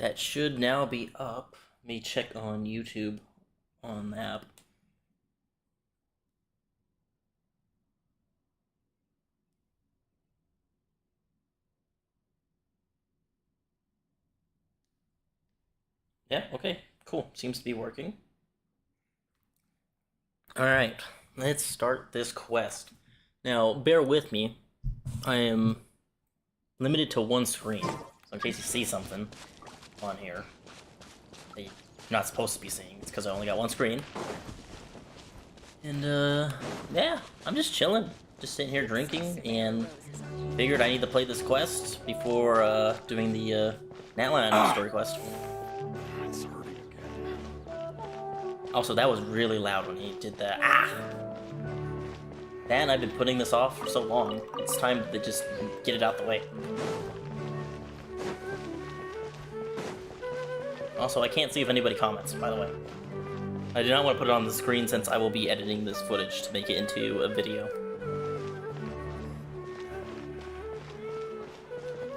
That should now be up. Let me check on YouTube on the app. Yeah, okay, cool. Seems to be working. Alright, let's start this quest. Now, bear with me. I am limited to one screen, so in case you see something on here that you're not supposed to be seeing, it's because I only got one screen. And, yeah, I'm just chilling. Just sitting here drinking, and figured I need to play this quest before, doing the, Natlan story quest. Also, that was really loud when he did that. Ah! Man, I've been putting this off for so long. It's time to just get it out the way. Also, I can't see if anybody comments, by the way. I do not want to put it on the screen since I will be editing this footage to make it into a video.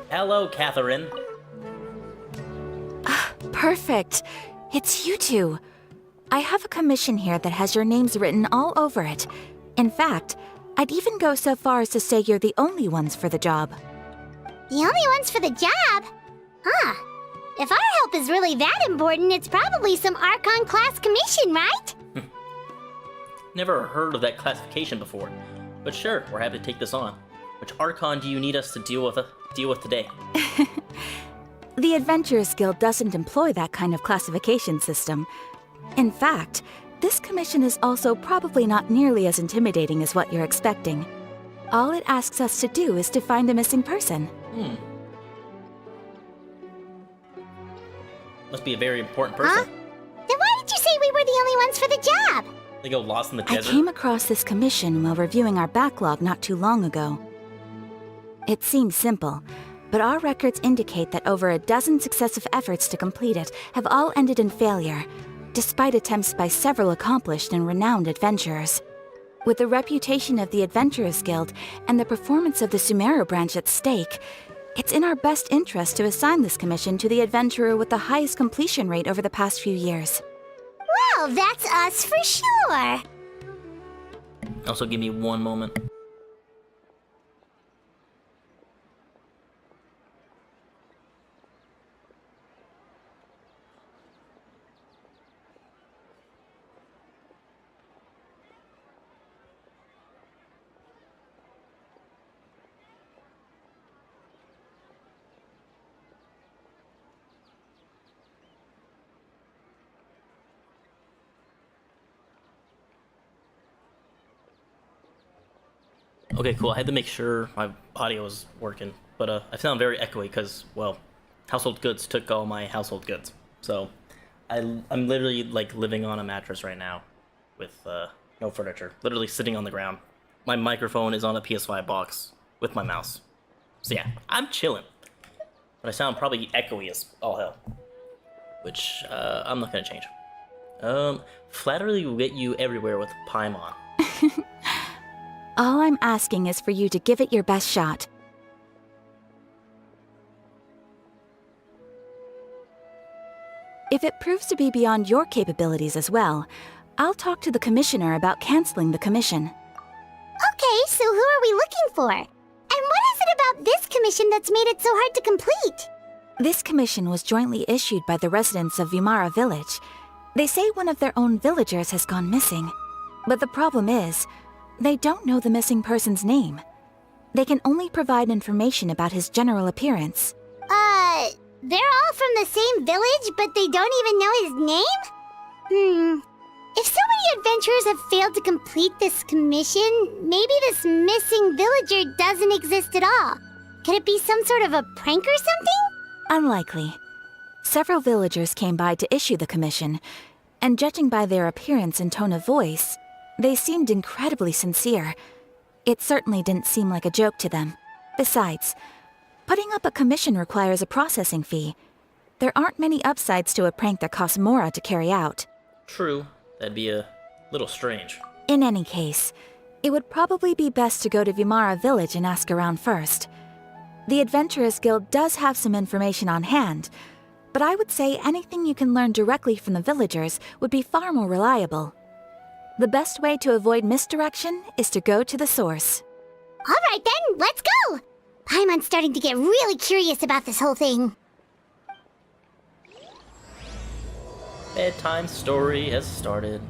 Hello, Catherine. Perfect. It's you two. I have a commission here that has your names written all over it. In fact, I'd even go so far as to say you're the only ones for the job. The only ones for the job? Huh. If our help is really that important, it's probably some Archon class commission, right? Never heard of that classification before, but sure, we're happy to take this on. Which Archon do you need us to deal with today? The Adventurers Guild doesn't employ that kind of classification system. In fact, this commission is also probably not nearly as intimidating as what you're expecting. All it asks us to do is to find a missing person. Must be a very important person. Huh? Then why did you say we were the only ones for the job? They go lost in the I desert? came across this commission while reviewing our backlog not too long ago. It seems simple, but our records indicate that over a dozen successive efforts to complete it have all ended in failure, despite attempts by several accomplished and renowned adventurers. With the reputation of the Adventurers Guild and the performance of the Sumeru branch at stake, it's in our best interest to assign this commission to the adventurer with the highest completion rate over the past few years. Well, that's us for sure. Also, give me one moment. Okay, cool. I had to make sure my audio was working, but I sound very echoey because, well, household goods took all my household goods. So I'm literally like living on a mattress right now with no furniture, literally sitting on the ground. My microphone is on a PS5 box with my mouse. So yeah, I'm chilling, but I sound probably echoey as all hell, which I'm not gonna change. Flattery will get you everywhere with Paimon. All I'm asking is for you to give it your best shot. If it proves to be beyond your capabilities as well, I'll talk to the commissioner about canceling the commission. Okay, so who are we looking for? And what is it about this commission that's made it so hard to complete? This commission was jointly issued by the residents of Vimara Village. They say one of their own villagers has gone missing. But the problem is, they don't know the missing person's name. They can only provide information about his general appearance. They're all from the same village, but they don't even know his name? If so many adventurers have failed to complete this commission, maybe this missing villager doesn't exist at all. Could it be some sort of a prank or something? Unlikely. Several villagers came by to issue the commission, and judging by their appearance and tone of voice, they seemed incredibly sincere. It certainly didn't seem like a joke to them. Besides, putting up a commission requires a processing fee. There aren't many upsides to a prank that costs Mora to carry out. True, that'd be a little strange. In any case, it would probably be best to go to Vimara Village and ask around first. The Adventurers Guild does have some information on hand, but I would say anything you can learn directly from the villagers would be far more reliable. The best way to avoid misdirection is to go to the source. All right then, let's go! Paimon's starting to get really curious about this whole thing. Bedtime Story has started.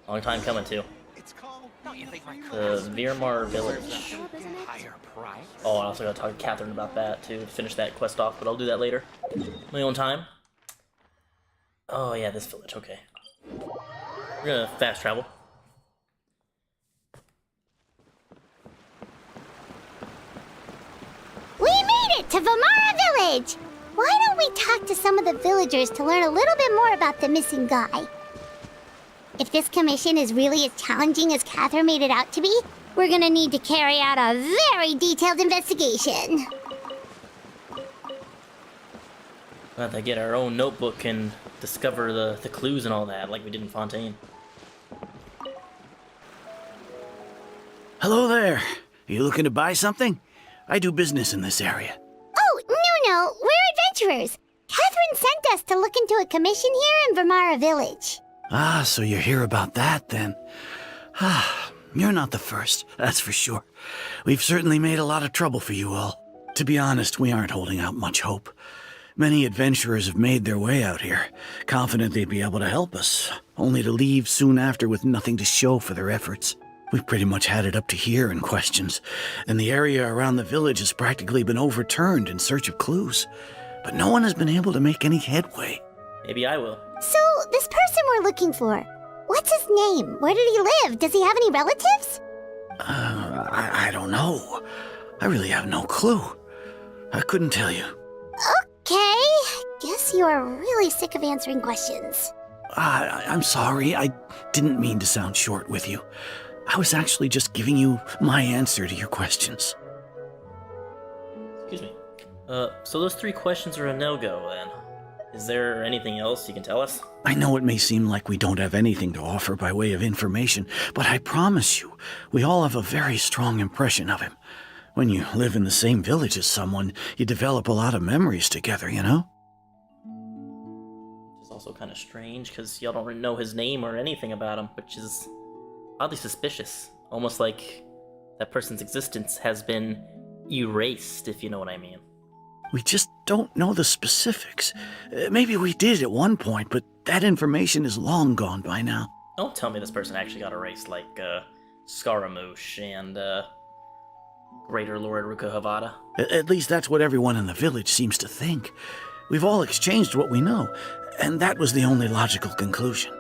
Long time coming, too. The Virmar Village. Oh, I also gotta talk to Catherine about that, too, to finish that quest off, but I'll do that later. My own time. Oh, yeah, this village, okay. We're gonna fast travel. We made it to Vamara Village! Why don't we talk to some of the villagers to learn a little bit more about the missing guy? If this commission is really as challenging as Catherine made it out to be, we're gonna need to carry out a very detailed investigation. We'll have to get our own notebook and discover the clues and all that, like we did in Fontaine. Hello there. Are you looking to buy something? I do business in this area. Oh, no, we're adventurers. Catherine sent us to look into a commission here in Vamara Village. Ah, so you're here about that, then. Ah, you're not the first, that's for sure. We've certainly made a lot of trouble for you all. To be honest, we aren't holding out much hope. Many adventurers have made their way out here, confident they'd be able to help us, only to leave soon after with nothing to show for their efforts. We've pretty much had it up to here in questions, and the area around the village has practically been overturned in search of clues. But no one has been able to make any headway. Maybe I will. So, this person we're looking for, what's his name? Where did he live? Does he have any relatives? I don't know. I really have no clue. I couldn't tell you. Okay, guess you are really sick of answering questions. I'm sorry, I didn't mean to sound short with you. I was actually just giving you my answer to your questions. Excuse me. So those 3 questions are a no-go, then. Is there anything else you can tell us? I know it may seem like we don't have anything to offer by way of information, but I promise you, we all have a very strong impression of him. When you live in the same village as someone, you develop a lot of memories together, you know? It's also kind of strange, because y'all don't really know his name or anything about him, which is oddly suspicious. Almost like that person's existence has been erased, if you know what I mean. We just don't know the specifics. Maybe we did at one point, but that information is long gone by now. Don't tell me this person actually got erased, like, Scaramouche and, Greater Lord Ruka Havada. At least that's what everyone in the village seems to think. We've all exchanged what we know, and that was the only logical conclusion.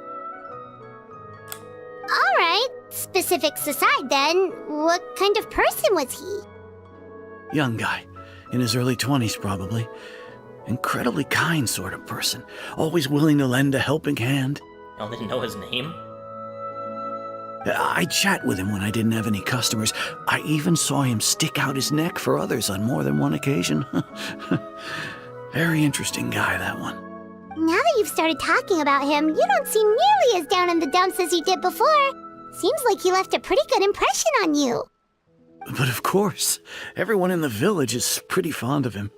All right, specifics aside then, what kind of person was he? Young guy. In his early 20s, probably. Incredibly kind sort of person. Always willing to lend a helping hand. Y'all didn't know his name? I'd chat with him when I didn't have any customers. I even saw him stick out his neck for others on more than one occasion. Very interesting guy, that one. Now that you've started talking about him, you don't seem nearly as down in the dumps as you did before. Seems like he left a pretty good impression on you. But of course, everyone in the village is pretty fond of him.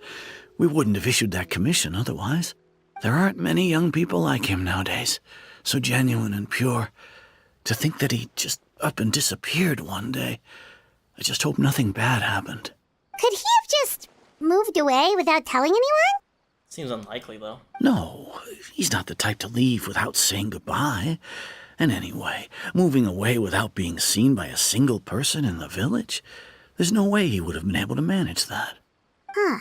We wouldn't have issued that commission otherwise. There aren't many young people like him nowadays, so genuine and pure. To think that he just up and disappeared one day. I just hope nothing bad happened. Could he have just moved away without telling anyone? Seems unlikely, though. No, he's not the type to leave without saying goodbye. And anyway, moving away without being seen by a single person in the village? There's no way he would have been able to manage that. Huh.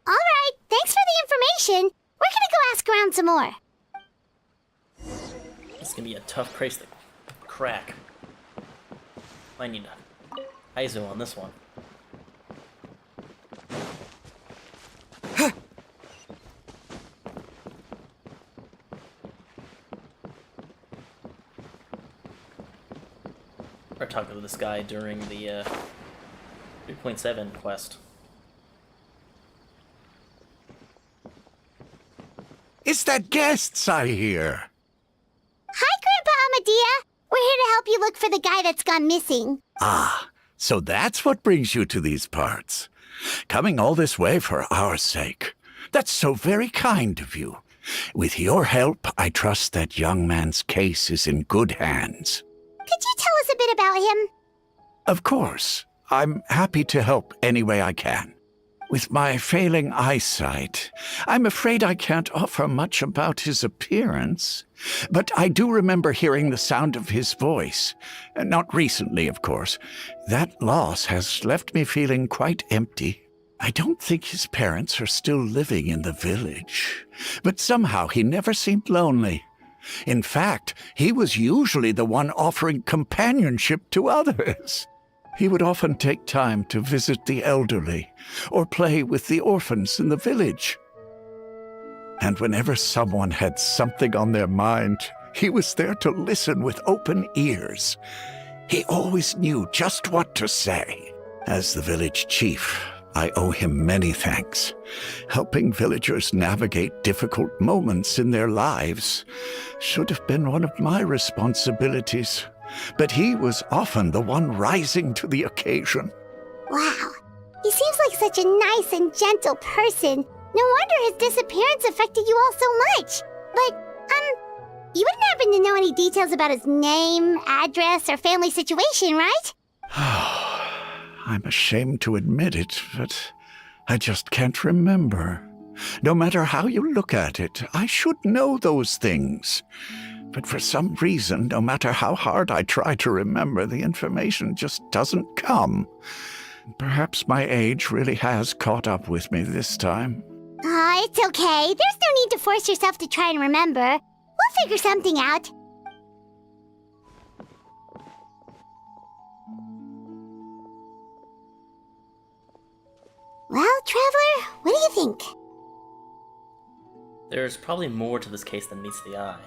All right, thanks for the information. We're gonna go ask around some more. This is gonna be a tough case to crack. I need a Aizu on this one. Or talking to this guy during the 3.7 quest. It's that guests I hear. Hi, Grandpa Amadea. We're here to help you look for the guy that's gone missing. Ah, so that's what brings you to these parts. Coming all this way for our sake. That's so very kind of you. With your help, I trust that young man's case is in good hands. Could you tell us a bit about him? Of course. I'm happy to help any way I can. With my failing eyesight, I'm afraid I can't offer much about his appearance. But I do remember hearing the sound of his voice. Not recently, of course. That loss has left me feeling quite empty. I don't think his parents are still living in the village. But somehow he never seemed lonely. In fact, he was usually the one offering companionship to others. He would often take time to visit the elderly or play with the orphans in the village. And whenever someone had something on their mind, he was there to listen with open ears. He always knew just what to say. As the village chief, I owe him many thanks. Helping villagers navigate difficult moments in their lives should have been one of my responsibilities. But he was often the one rising to the occasion. Wow. He seems like such a nice and gentle person. No wonder his disappearance affected you all so much. But, you wouldn't happen to know any details about his name, address, or family situation, right? I'm ashamed to admit it, but I just can't remember. No matter how you look at it, I should know those things. But for some reason, no matter how hard I try to remember, the information just doesn't come. Perhaps my age really has caught up with me this time. It's okay. There's no need to force yourself to try and remember. We'll figure something out. Well, Traveler, what do you think? There's probably more to this case than meets the eye.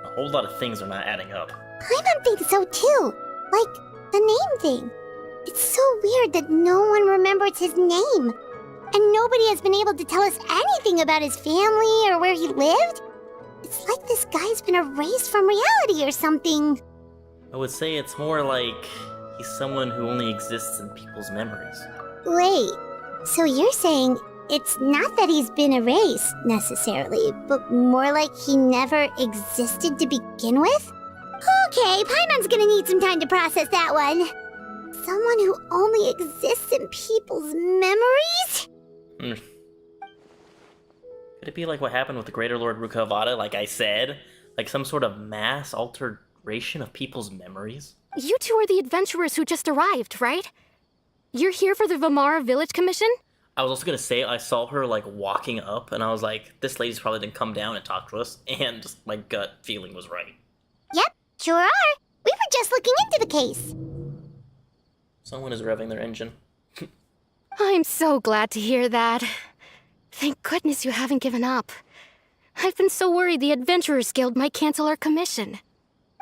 A whole lot of things are not adding up. Paimon thinks so too. Like, the name thing. It's so weird that no one remembers his name. And nobody has been able to tell us anything about his family or where he lived. It's like this guy's been erased from reality or something. I would say it's more like he's someone who only exists in people's memories. Wait, so you're saying it's not that he's been erased, necessarily, but more like he never existed to begin with? Okay, Paimon's gonna need some time to process that one. Someone who only exists in people's memories? Could it be like what happened with the Greater Lord Rukavada, like I said? Like some sort of mass alteration of people's memories? You two are the adventurers who just arrived, right? You're here for the Vamara Village Commission? I was also gonna say, I saw her like walking up, and I was like, this lady's probably didn't come down and talk to us, and just my gut feeling was right. Yep, sure are. We were just looking into the case. Someone is revving their engine. I'm so glad to hear that. Thank goodness you haven't given up. I've been so worried the Adventurers Guild might cancel our commission.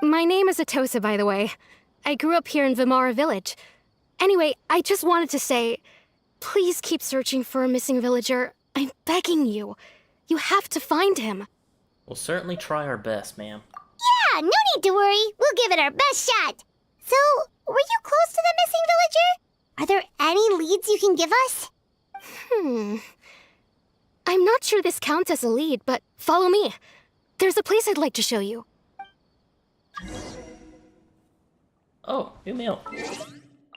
My name is Atosa, by the way. I grew up here in Vamara Village. Anyway, I just wanted to say, please keep searching for a missing villager. I'm begging you. You have to find him. We'll certainly try our best, ma'am. Yeah, no need to worry. We'll give it our best shot. So, were you close to the missing villager? Are there any leads you can give us? I'm not sure this counts as a lead, but follow me. There's a place I'd like to show you. Oh, new mail.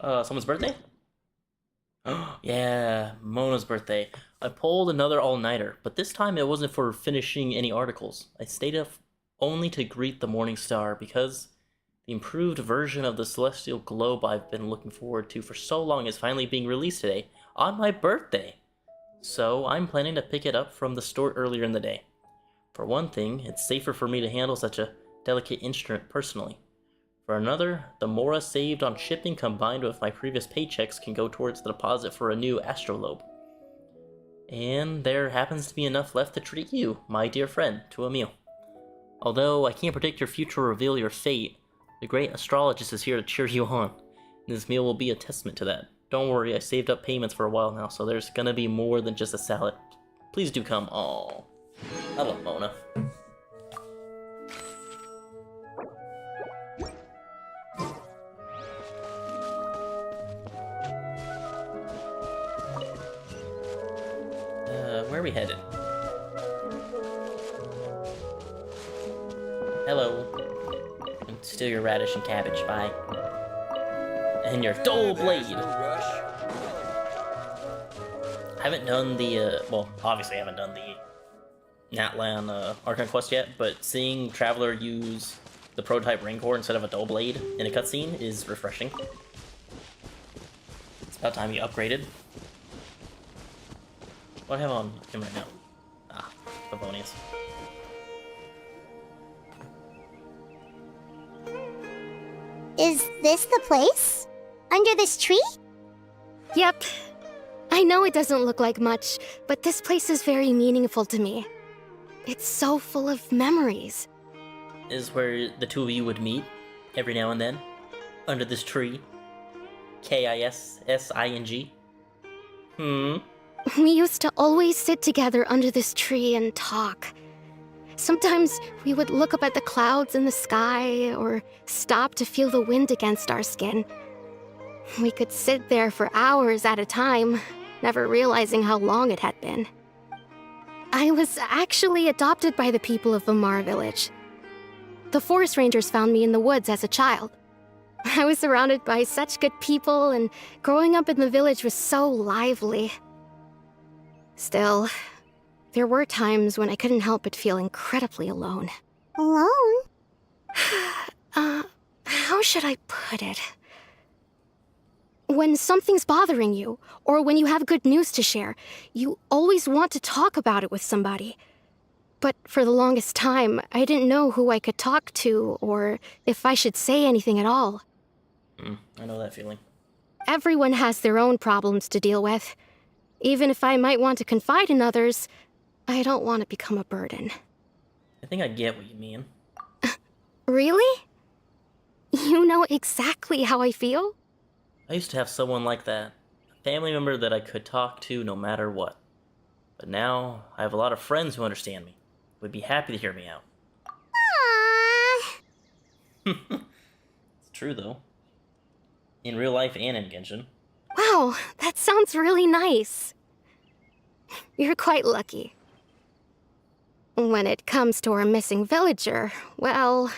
Someone's birthday? Yeah, Mona's birthday. I pulled another all-nighter, but this time it wasn't for finishing any articles. I stayed up only to greet the morning star because the improved version of the celestial globe I've been looking forward to for so long is finally being released today, on my birthday. So I'm planning to pick it up from the store earlier in the day. For one thing, it's safer for me to handle such a delicate instrument personally. For another, the Mora saved on shipping combined with my previous paychecks can go towards the deposit for a new astrolabe. And there happens to be enough left to treat you, my dear friend, to a meal. Although I can't predict your future or reveal your fate, the great astrologist is here to cheer you on. This meal will be a testament to that. Don't worry, I saved up payments for a while now, so there's gonna be more than just a salad. Please do come. Aww. I love Mona. Where are we headed? Steal your radish and cabbage, bye. And your dull blade. I haven't done the, well, obviously I haven't done the Natlan Archon quest yet, but seeing Traveler use the prototype Rancor instead of a dull blade in a cutscene is refreshing. It's about time you upgraded. What do I have on him right now? Ah, Favonius. Is this the place? Under this tree? Yep. I know it doesn't look like much, but this place is very meaningful to me. It's so full of memories. Is where the two of you would meet every now and then? Under this tree? Kissing? We used to always sit together under this tree and talk. Sometimes we would look up at the clouds in the sky or stop to feel the wind against our skin. We could sit there for hours at a time, never realizing how long it had been. I was actually adopted by the people of Vamar village. The forest rangers found me in the woods as a child. I was surrounded by such good people, and growing up in the village was so lively. Still, there were times when I couldn't help but feel incredibly alone. Alone? How should I put it? When something's bothering you, or when you have good news to share, you always want to talk about it with somebody. But for the longest time, I didn't know who I could talk to, or if I should say anything at all. I know that feeling. Everyone has their own problems to deal with. Even if I might want to confide in others, I don't want to become a burden. I think I get what you mean. Really? You know exactly how I feel? I used to have someone like that. A family member that I could talk to no matter what. But now, I have a lot of friends who understand me. Would be happy to hear me out. Aww. It's true, though. In real life and in Genshin. Wow, that sounds really nice. You're quite lucky. When it comes to our missing villager, well,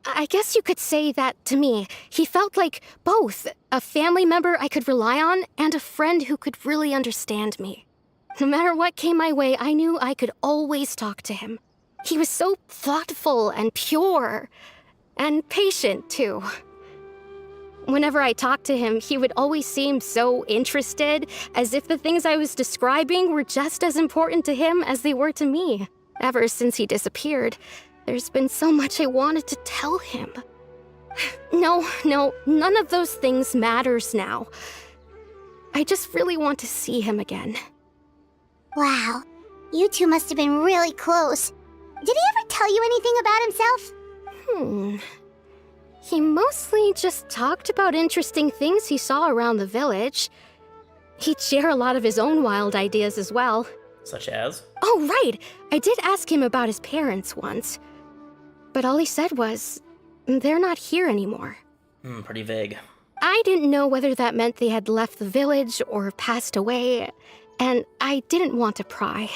I guess you could say that to me. He felt like both a family member I could rely on and a friend who could really understand me. No matter what came my way, I knew I could always talk to him. He was so thoughtful and pure, and patient, too. Whenever I talked to him, he would always seem so interested, as if the things I was describing were just as important to him as they were to me. Ever since he disappeared, there's been so much I wanted to tell him. No, none of those things matters now. I just really want to see him again. Wow. You two must have been really close. Did he ever tell you anything about himself? He mostly just talked about interesting things he saw around the village. He'd share a lot of his own wild ideas as well. Such as? Oh, right! I did ask him about his parents once. But all he said was, they're not here anymore. Pretty vague. I didn't know whether that meant they had left the village or passed away, and I didn't want to pry.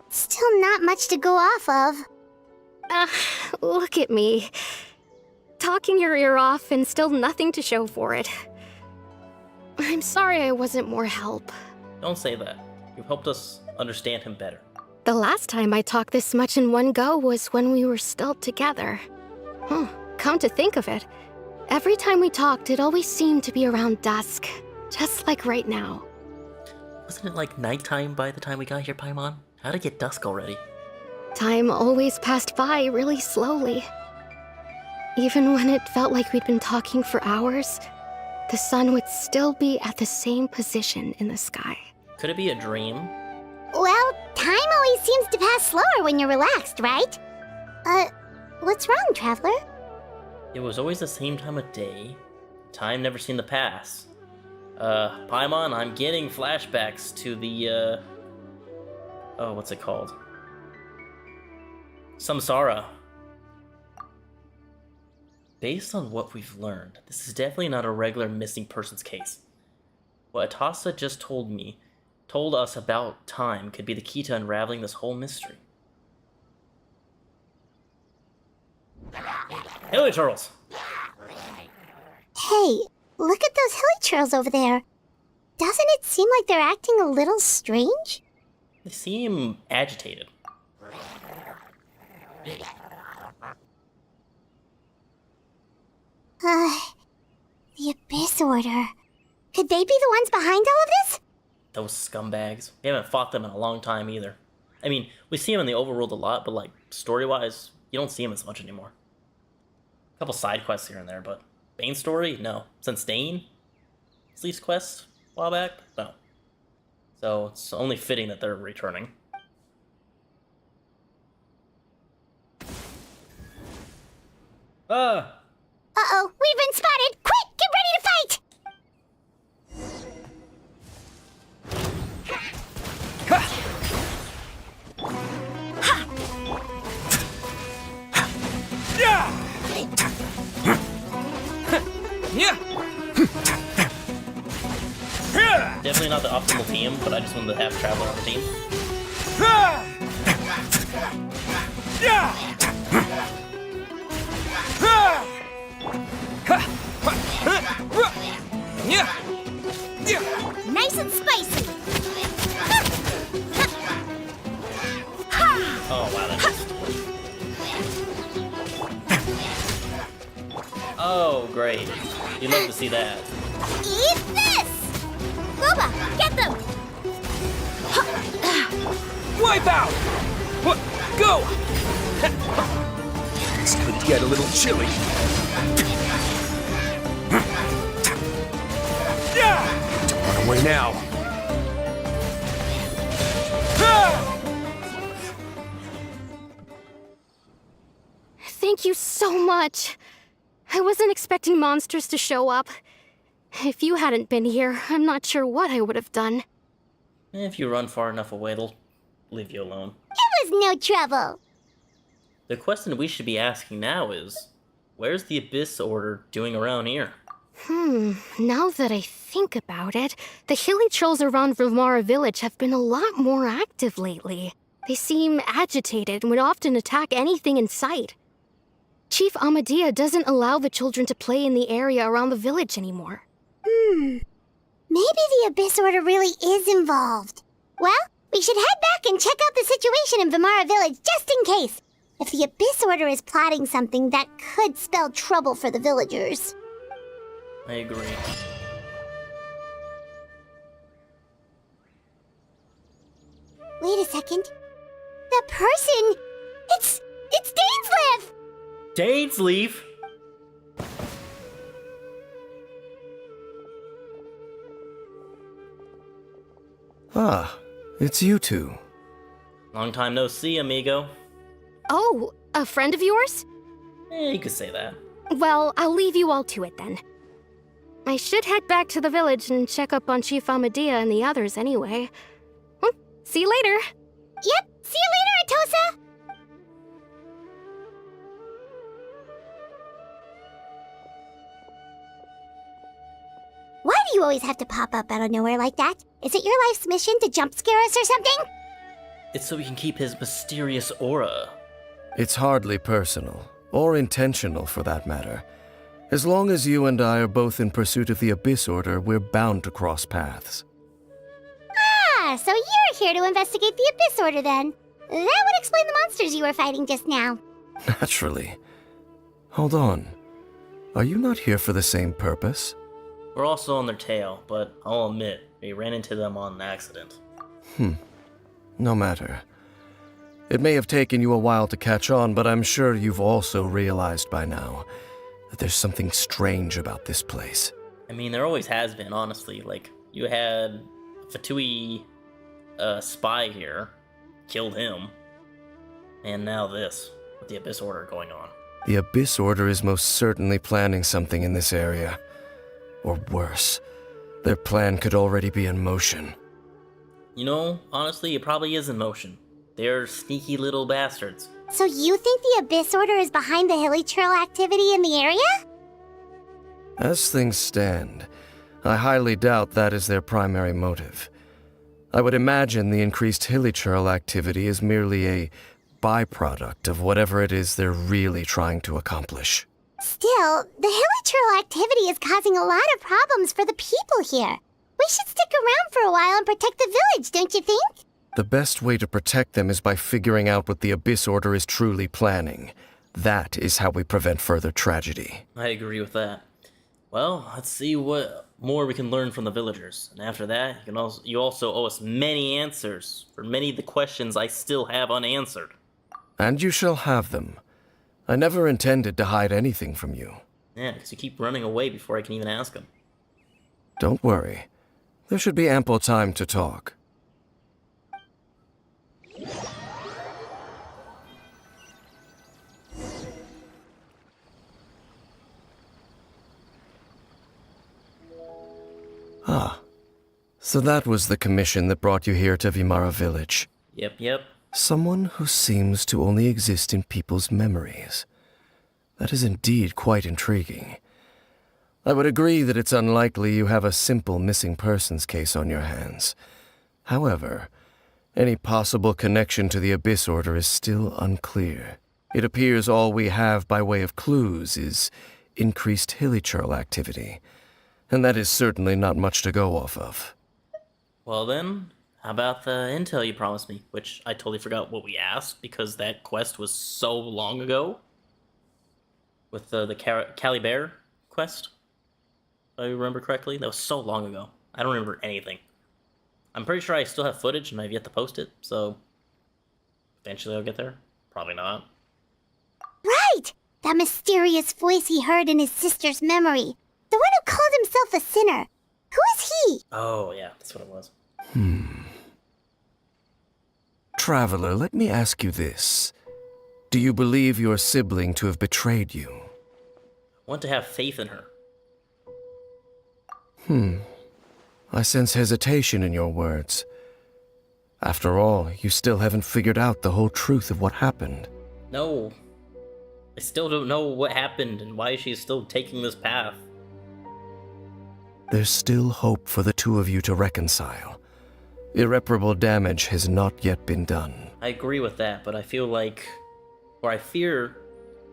Still not much to go off of. Look at me. Talking your ear off and still nothing to show for it. I'm sorry I wasn't more help. Don't say that. You've helped us understand him better. The last time I talked this much in one go was when we were still together. Come to think of it, every time we talked, it always seemed to be around dusk, just like right now. Wasn't it like nighttime by the time we got here, Paimon? How'd it get dusk already? Time always passed by really slowly. Even when it felt like we'd been talking for hours, the sun would still be at the same position in the sky. Could it be a dream? Well, time always seems to pass slower when you're relaxed, right? What's wrong, Traveler? It was always the same time of day. Time never seemed to pass. Paimon, I'm getting flashbacks to the, oh, what's it called? Samsara. Based on what we've learned, this is definitely not a regular missing persons case. What Atasa just told us about time could be the key to unraveling this whole mystery. Hilly turtles! Hey, look at those hilichurls over there. Doesn't it seem like they're acting a little strange? They seem agitated. The Abyss Order. Could they be the ones behind all of this? Those scumbags. We haven't fought them in a long time either. I mean, we see them in the overworld a lot, but like, story-wise, you don't see them as much anymore. A couple side quests here and there, but main story? No. Since Dane? Sleeve's quest a while back? No. So it's only fitting that they're returning. Uh-oh, we've been spotted! Quick, get ready to fight! Definitely not the optimal team, but I just wanted to have Traveler on the team. Nice and spicy! Oh, wow, that just... Oh, great. You'd love to see that. Eat this! Booba, get them! Wipe out! What? Go! This could get a little chilly. Don't run away now. Thank you so much. I wasn't expecting monsters to show up. If you hadn't been here, I'm not sure what I would have done. If you run far enough away, they'll leave you alone. It was no trouble. The question we should be asking now is, where's the Abyss Order doing around here? Now that I think about it, the hilly trolls around Vimara village have been a lot more active lately. They seem agitated and would often attack anything in sight. Chief Amadea doesn't allow the children to play in the area around the village anymore. Maybe the Abyss Order really is involved. Well, we should head back and check out the situation in Vimara village just in case. If the Abyss Order is plotting something that could spell trouble for the villagers. I agree. Wait a second. That person... It's Dainsleif! Dainsleif? Ah, it's you two. Long time no see, amigo. Oh, a friend of yours? You could say that. Well, I'll leave you all to it then. I should head back to the village and check up on Chief Amadea and the others anyway. Well, see you later. Yep, see you later, Atosa! Why do you always have to pop up out of nowhere like that? Is it your life's mission to jump scare us or something? It's so we can keep his mysterious aura. It's hardly personal, or intentional for that matter. As long as you and I are both in pursuit of the Abyss Order, we're bound to cross paths. Ah, so you're here to investigate the Abyss Order then. That would explain the monsters you were fighting just now. Naturally. Hold on. Are you not here for the same purpose? We're also on their tail, but I'll admit, we ran into them on accident. No matter. It may have taken you a while to catch on, but I'm sure you've also realized by now that there's something strange about this place. I mean, there always has been, honestly. Like, you had Fatui spy here, killed him, and now this, with the Abyss Order going on. The Abyss Order is most certainly planning something in this area. Or worse, their plan could already be in motion. You know, honestly, it probably is in motion. They're sneaky little bastards. So you think the Abyss Order is behind the hilly trail activity in the area? As things stand, I highly doubt that is their primary motive. I would imagine the increased hilly trail activity is merely a byproduct of whatever it is they're really trying to accomplish. Still, the hilichurl activity is causing a lot of problems for the people here. We should stick around for a while and protect the village, don't you think? The best way to protect them is by figuring out what the Abyss Order is truly planning. That is how we prevent further tragedy. I agree with that. Well, let's see what more we can learn from the villagers. And after that, you also owe us many answers for many of the questions I still have unanswered. And you shall have them. I never intended to hide anything from you. Yeah, because you keep running away before I can even ask them. Don't worry. There should be ample time to talk. Ah, so that was the commission that brought you here to Vimara Village. Yep. Someone who seems to only exist in people's memories. That is indeed quite intriguing. I would agree that it's unlikely you have a simple missing persons case on your hands. However, any possible connection to the Abyss Order is still unclear. It appears all we have by way of clues is increased hilichurl activity, and that is certainly not much to go off of. Well then, how about the intel you promised me? Which I totally forgot what we asked because that quest was so long ago. With the Cali Bear quest, if I remember correctly. That was so long ago. I don't remember anything. I'm pretty sure I still have footage and I've yet to post it, so eventually I'll get there. Probably not. Right! That mysterious voice he heard in his sister's memory. The one who called himself a sinner. Who is he? Oh, yeah, that's what it was. Traveler, let me ask you this. Do you believe your sibling to have betrayed you? I want to have faith in her. I sense hesitation in your words. After all, you still haven't figured out the whole truth of what happened. No. I still don't know what happened and why she's still taking this path. There's still hope for the two of you to reconcile. Irreparable damage has not yet been done. I agree with that, but I feel like, or I fear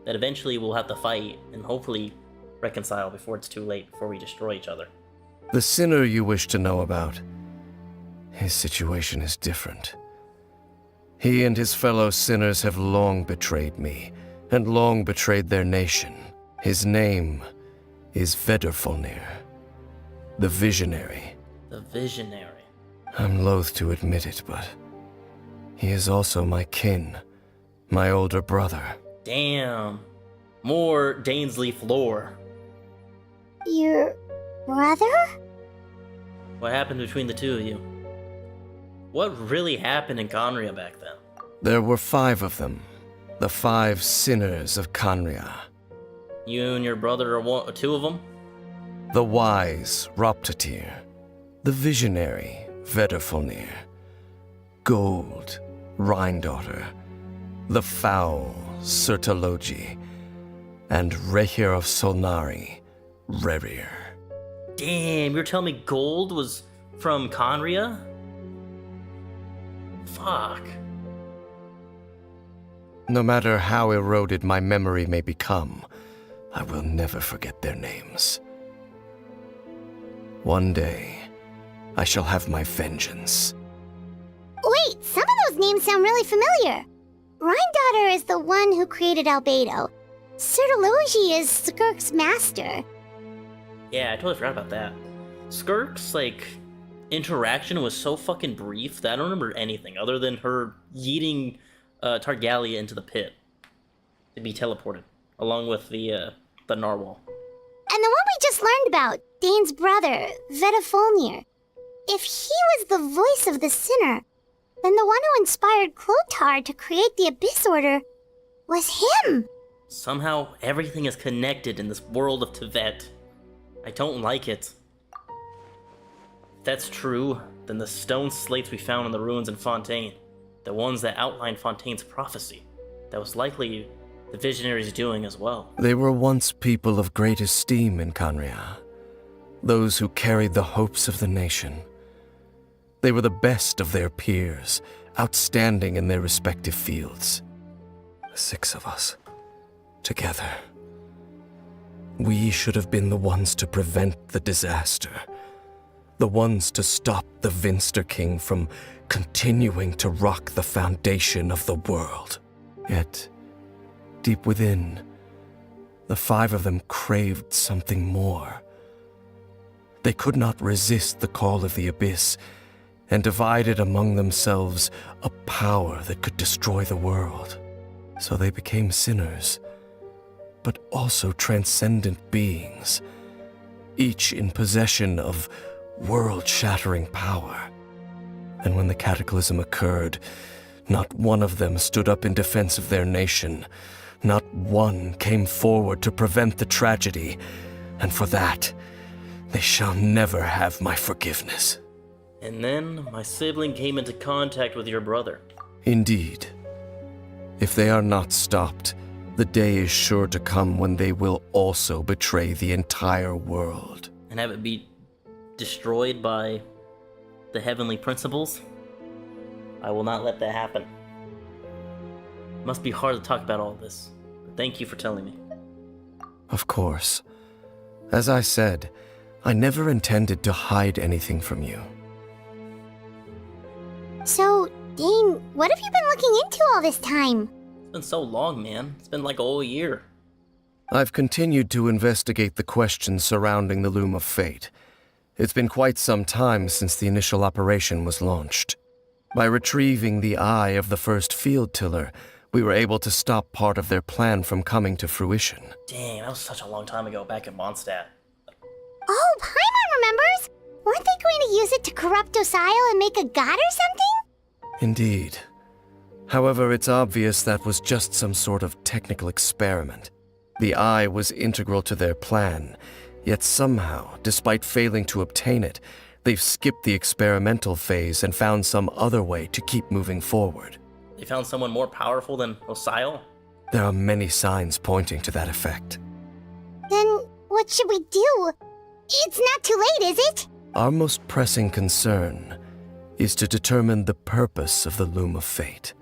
that eventually we'll have to fight and hopefully reconcile before it's too late, before we destroy each other. The sinner you wish to know about, his situation is different. He and his fellow sinners have long betrayed me, and long betrayed their nation. His name is Vedrfolnir, the Visionary. The Visionary. I'm loath to admit it, but he is also my kin, my older brother. Damn. More Dainsleif lore. Your brother? What happened between the two of you? What really happened in Conria back then? There were 5 of them, the 5 sinners of Conria. You and your brother are 2 of them? The wise Roptatir, the visionary Vedrfolnir, Gold Rhindaughter, the foul Sertologi, and Rehir of Solnari, Rerir. Damn, you're telling me Gold was from Conria? Fuck. No matter how eroded my memory may become, I will never forget their names. One day, I shall have my vengeance. Wait, some of those names sound really familiar. Rhindaughter is the one who created Albedo. Sertologi is Skirk's master. Yeah, I totally forgot about that. Skirk's, interaction was so fucking brief that I don't remember anything other than her yeeting Targalia into the pit to be teleported, along with the narwhal. And the one we just learned about, Dane's brother, Vedrfolnir. If he was the voice of the sinner, then the one who inspired Clotar to create the Abyss Order was him. Somehow, everything is connected in this world of Tevet. I don't like it. If that's true, then the stone slates we found in the ruins in Fontaine, the ones that outlined Fontaine's prophecy, that was likely the Visionary's doing as well. They were once people of great esteem in Conria, those who carried the hopes of the nation. They were the best of their peers, outstanding in their respective fields. The 6 of us. Together. We should have been the ones to prevent the disaster. The ones to stop the Vinster King from continuing to rock the foundation of the world. Yet, deep within, the 5 of them craved something more. They could not resist the call of the Abyss, and divided among themselves a power that could destroy the world. So they became sinners, but also transcendent beings, each in possession of world-shattering power. And when the cataclysm occurred, not one of them stood up in defense of their nation. Not one came forward to prevent the tragedy, and for that, they shall never have my forgiveness. And then my sibling came into contact with your brother. Indeed. If they are not stopped, the day is sure to come when they will also betray the entire world. And have it be destroyed by the heavenly principles? I will not let that happen. Must be hard to talk about all this, but thank you for telling me. Of course. As I said, I never intended to hide anything from you. So, Dane, what have you been looking into all this time? It's been so long, man. It's been like a whole year. I've continued to investigate the questions surrounding the Loom of Fate. It's been quite some time since the initial operation was launched. By retrieving the eye of the first field tiller, we were able to stop part of their plan from coming to fruition. Dang, that was such a long time ago back in Mondstadt. Oh, Paimon remembers! Weren't they going to use it to corrupt Docile and make a god or something? Indeed. However, it's obvious that was just some sort of technical experiment. The eye was integral to their plan, yet somehow, despite failing to obtain it, they've skipped the experimental phase and found some other way to keep moving forward. They found someone more powerful than Osile? There are many signs pointing to that effect. Then, what should we do? It's not too late, is it? Our most pressing concern is to determine the purpose of the Loom of Fate.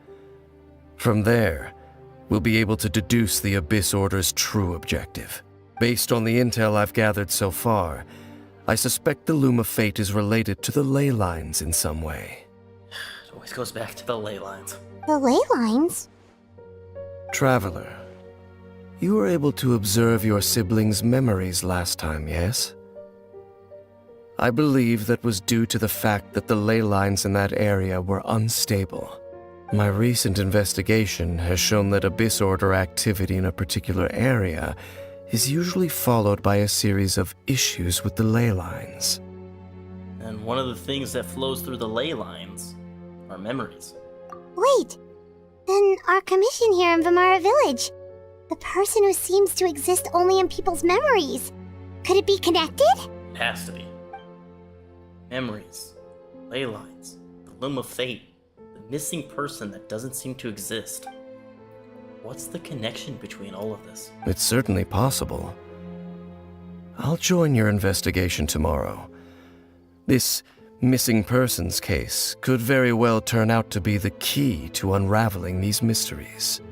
From there, we'll be able to deduce the Abyss Order's true objective. Based on the intel I've gathered so far, I suspect the Loom of Fate is related to the ley lines in some way. It always goes back to the ley lines. The ley lines? Traveler, you were able to observe your siblings' memories last time, yes? I believe that was due to the fact that the ley lines in that area were unstable. My recent investigation has shown that Abyss Order activity in a particular area is usually followed by a series of issues with the ley lines. And one of the things that flows through the ley lines are memories. Wait, then our commission here in Vimara Village. The person who seems to exist only in people's memories. Could it be connected? It has to be. Memories, ley lines, the Loom of Fate, the missing person that doesn't seem to exist. What's the connection between all of this? It's certainly possible. I'll join your investigation tomorrow. This missing persons case could very well turn out to be the key to unraveling these mysteries.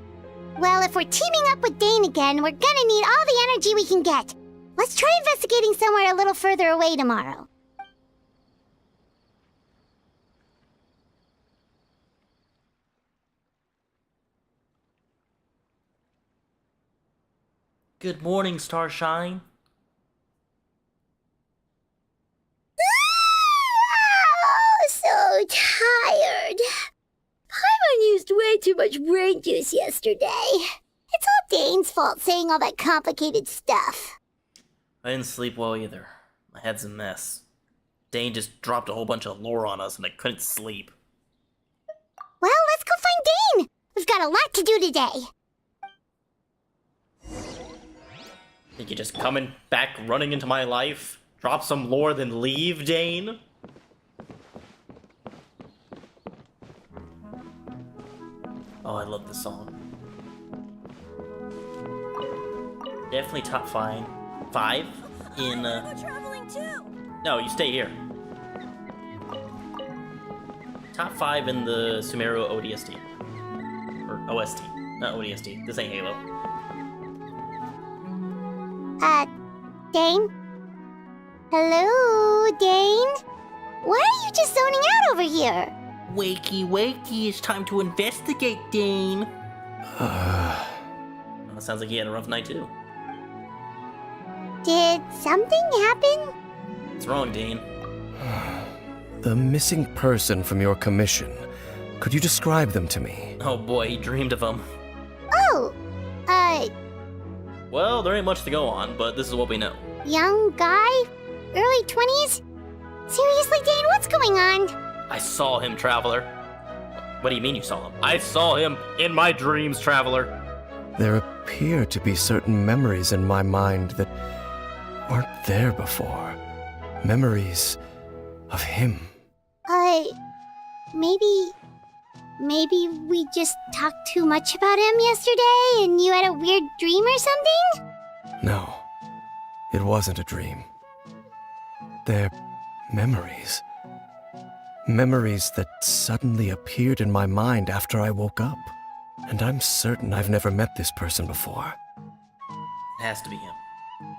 Well, if we're teaming up with Dane again, we're gonna need all the energy we can get. Let's try investigating somewhere a little further away tomorrow. Good morning, Starshine. Oh, so tired. Paimon used way too much brain juice yesterday. It's all Dane's fault saying all that complicated stuff. I didn't sleep well either. My head's a mess. Dane just dropped a whole bunch of lore on us and I couldn't sleep. Well, let's go find Dane. We've got a lot to do today. Think you're just coming back running into my life? Drop some lore, then leave, Dane? Oh, I love this song. Definitely top 5 in, traveling too. No, you stay here. Top 5 in the Sumeru ODST. Or OST. Not ODST. This ain't Halo. Dane? Hello, Dane? Why are you just zoning out over here? Wakey, wakey, it's time to investigate, Dane. Sounds like he had a rough night, too. Did something happen? What's wrong, Dane? The missing person from your commission. Could you describe them to me? Oh boy, he dreamed of them. Oh, Well, there ain't much to go on, but this is what we know. young guy? Early 20s? Seriously, Dane, what's going on? I saw him, Traveler. What do you mean you saw him? I saw him in my dreams, Traveler. There appear to be certain memories in my mind that weren't there before. Memories of him. Maybe we just talked too much about him yesterday and you had a weird dream or something? No, it wasn't a dream. They're memories. Memories that suddenly appeared in my mind after I woke up. And I'm certain I've never met this person before. It has to be him.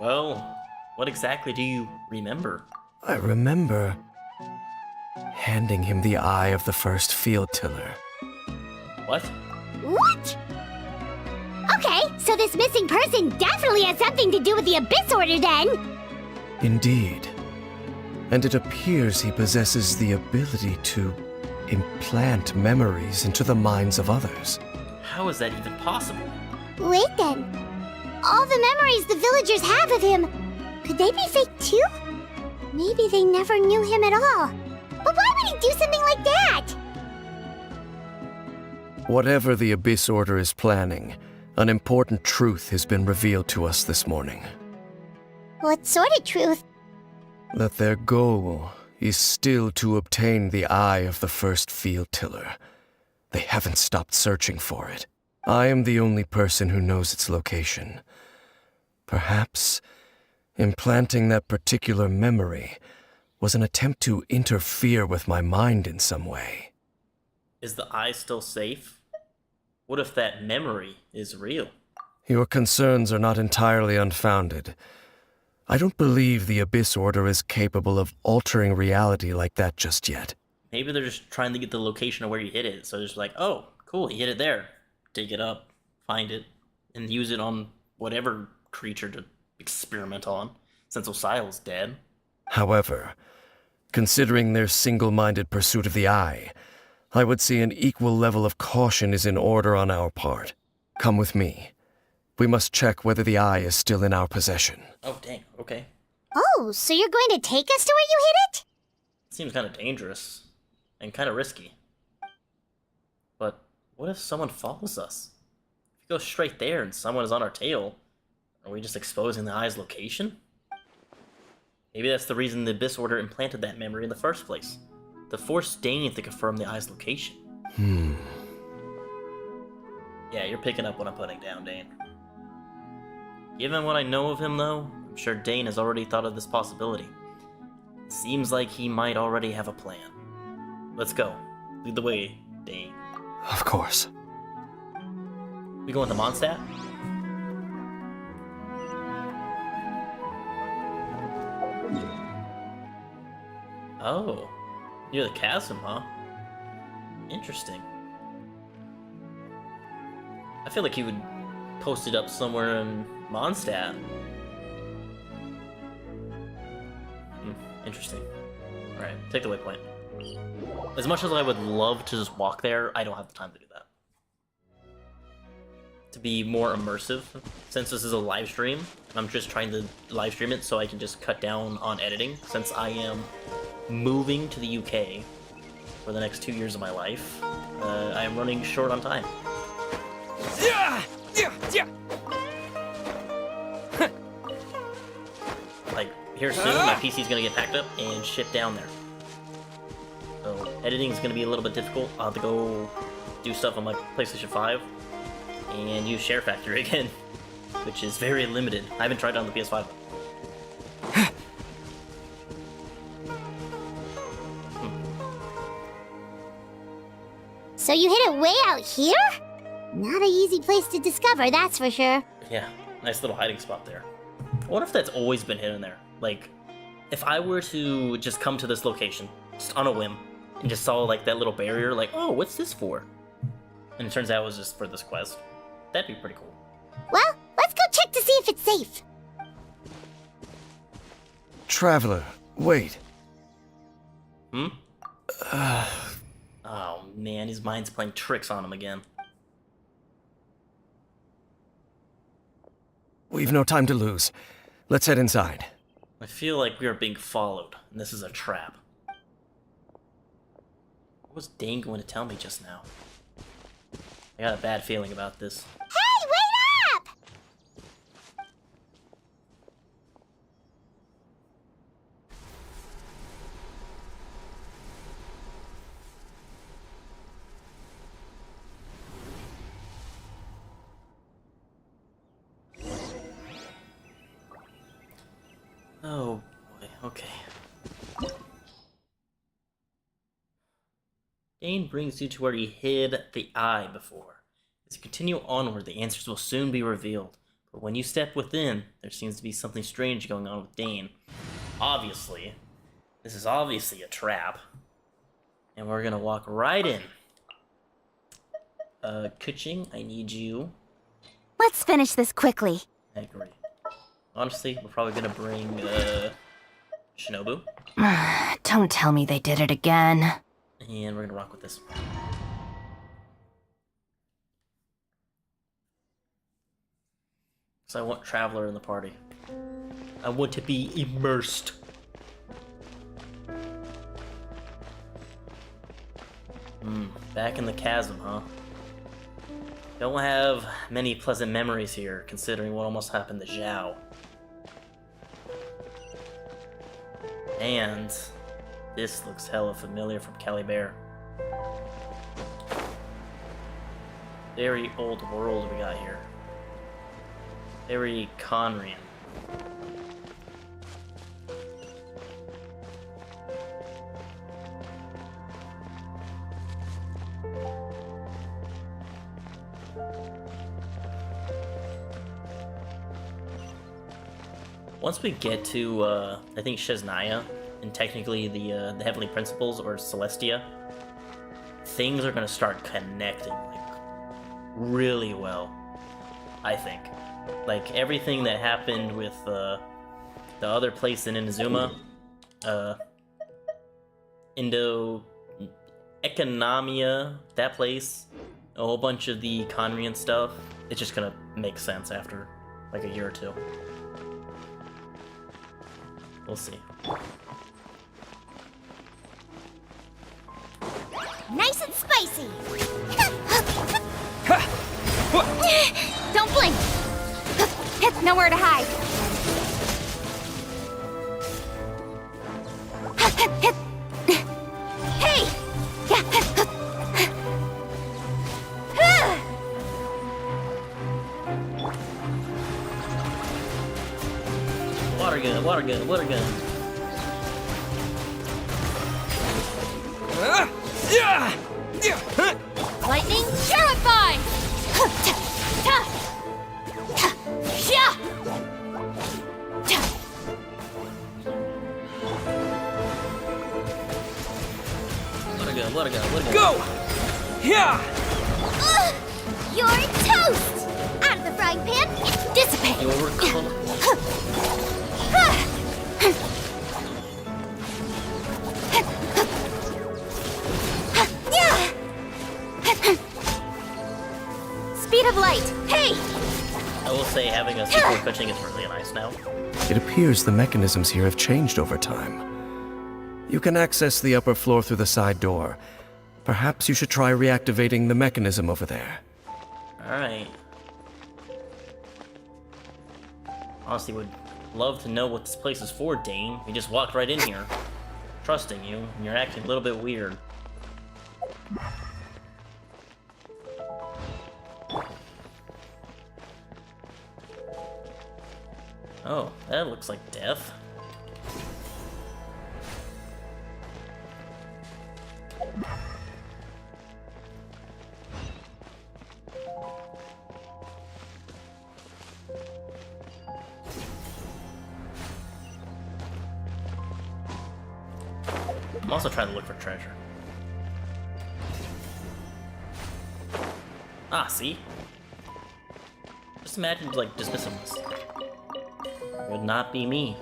Well, what exactly do you remember? I remember handing him the eye of the first field tiller. What? What? Okay, so this missing person definitely has something to do with the Abyss Order then! Indeed. And it appears he possesses the ability to implant memories into the minds of others. How is that even possible? Wait then. All the memories the villagers have of him, could they be fake too? Maybe they never knew him at all. But why would he do something like that? Whatever the Abyss Order is planning, an important truth has been revealed to us this morning. What sort of truth? That their goal is still to obtain the eye of the first field tiller. They haven't stopped searching for it. I am the only person who knows its location. Perhaps implanting that particular memory was an attempt to interfere with my mind in some way. Is the eye still safe? What if that memory is real? Your concerns are not entirely unfounded. I don't believe the Abyss Order is capable of altering reality like that just yet. Maybe they're just trying to get the location of where you hid it, so they're just like, oh, cool, he hid it there. Dig it up, find it, and use it on whatever creature to experiment on, since Osial's dead. However, considering their single-minded pursuit of the eye, I would say an equal level of caution is in order on our part. Come with me. We must check whether the eye is still in our possession. Oh, dang, okay. Oh, so you're going to take us to where you hid it? Seems kind of dangerous, and kind of risky. But what if someone follows us? If we go straight there and someone is on our tail, are we just exposing the eye's location? Maybe that's the reason the Abyss Order implanted that memory in the first place. To force Dane to confirm the eye's location. Yeah, you're picking up what I'm putting down, Dane. Given what I know of him, though, I'm sure Dane has already thought of this possibility. Seems like he might already have a plan. Let's go. Lead the way, Dane. Of course. We going to Mondstadt? Oh, near the chasm, huh? Interesting. I feel like he would post it up somewhere in Mondstadt. Interesting. Alright, take the waypoint. As much as I would love to just walk there, I don't have the time to do that. To be more immersive, since this is a live stream, I'm just trying to live stream it so I can just cut down on editing, since I am moving to the UK for the next 2 years of my life. I am running short on time. Like, here soon, my PC's gonna get packed up and shipped down there. So, editing is gonna be a little bit difficult. I'll have to go do stuff on my PlayStation 5 and use Share Factory again, which is very limited. I haven't tried it on the PS5. So you hid it way out here? Not an easy place to discover, that's for sure. Yeah, nice little hiding spot there. I wonder if that's always been hidden there. Like, if I were to just come to this location, just on a whim, and just saw like that little barrier, like, oh, what's this for? And it turns out it was just for this quest. That'd be pretty cool. Well, let's go check to see if it's safe. Traveler, wait. Hmm? Oh man, his mind's playing tricks on him again. We've no time to lose. Let's head inside. I feel like we are being followed, and this is a trap. What was Dane going to tell me just now? I got a bad feeling about this. Hey, wait up! Oh boy, okay. Dane brings you to where he hid the eye before. As you continue onward, the answers will soon be revealed. But when you step within, there seems to be something strange going on with Dane. Obviously. This is obviously a trap. And we're gonna walk right in. Kuching, I need you. Let's finish this quickly. I agree. Honestly, we're probably gonna bring, Shinobu. Don't tell me they did it again. And we're gonna rock with this. So I want Traveler in the party. I want to be immersed. Back in the chasm, huh? Don't have many pleasant memories here, considering what almost happened to Zhao. And this looks hella familiar from Caliber. Very old world we got here. Very Conrian. Once we get to, I think Shiznaya, and technically the Heavenly Principles, or Celestia, things are gonna start connecting, like, really well, I think. Like, everything that happened with, the other place in Inazuma, Economia, that place, a whole bunch of the Conrian stuff, it's just gonna make sense after, like, a year or two. We'll see. Nice and spicy! Don't blink! Nowhere to hide. Hey! Water gun, water gun, water gun. Lightning purify! Water gun, water gun, water gun. Go! Yeah! You're toast! Out of the frying pan, dissipate! You're cold. Speed of light! Hey! I will say having a super Kuching is really nice now. It appears the mechanisms here have changed over time. You can access the upper floor through the side door. Perhaps you should try reactivating the mechanism over there. Alright. Honestly, would love to know what this place is for, Dane. We just walked right in here, trusting you, and you're acting a little bit weird. Oh, that looks like death. I'm also trying to look for treasure. Ah, see? Just imagine, like, dismissing this. It would not be me.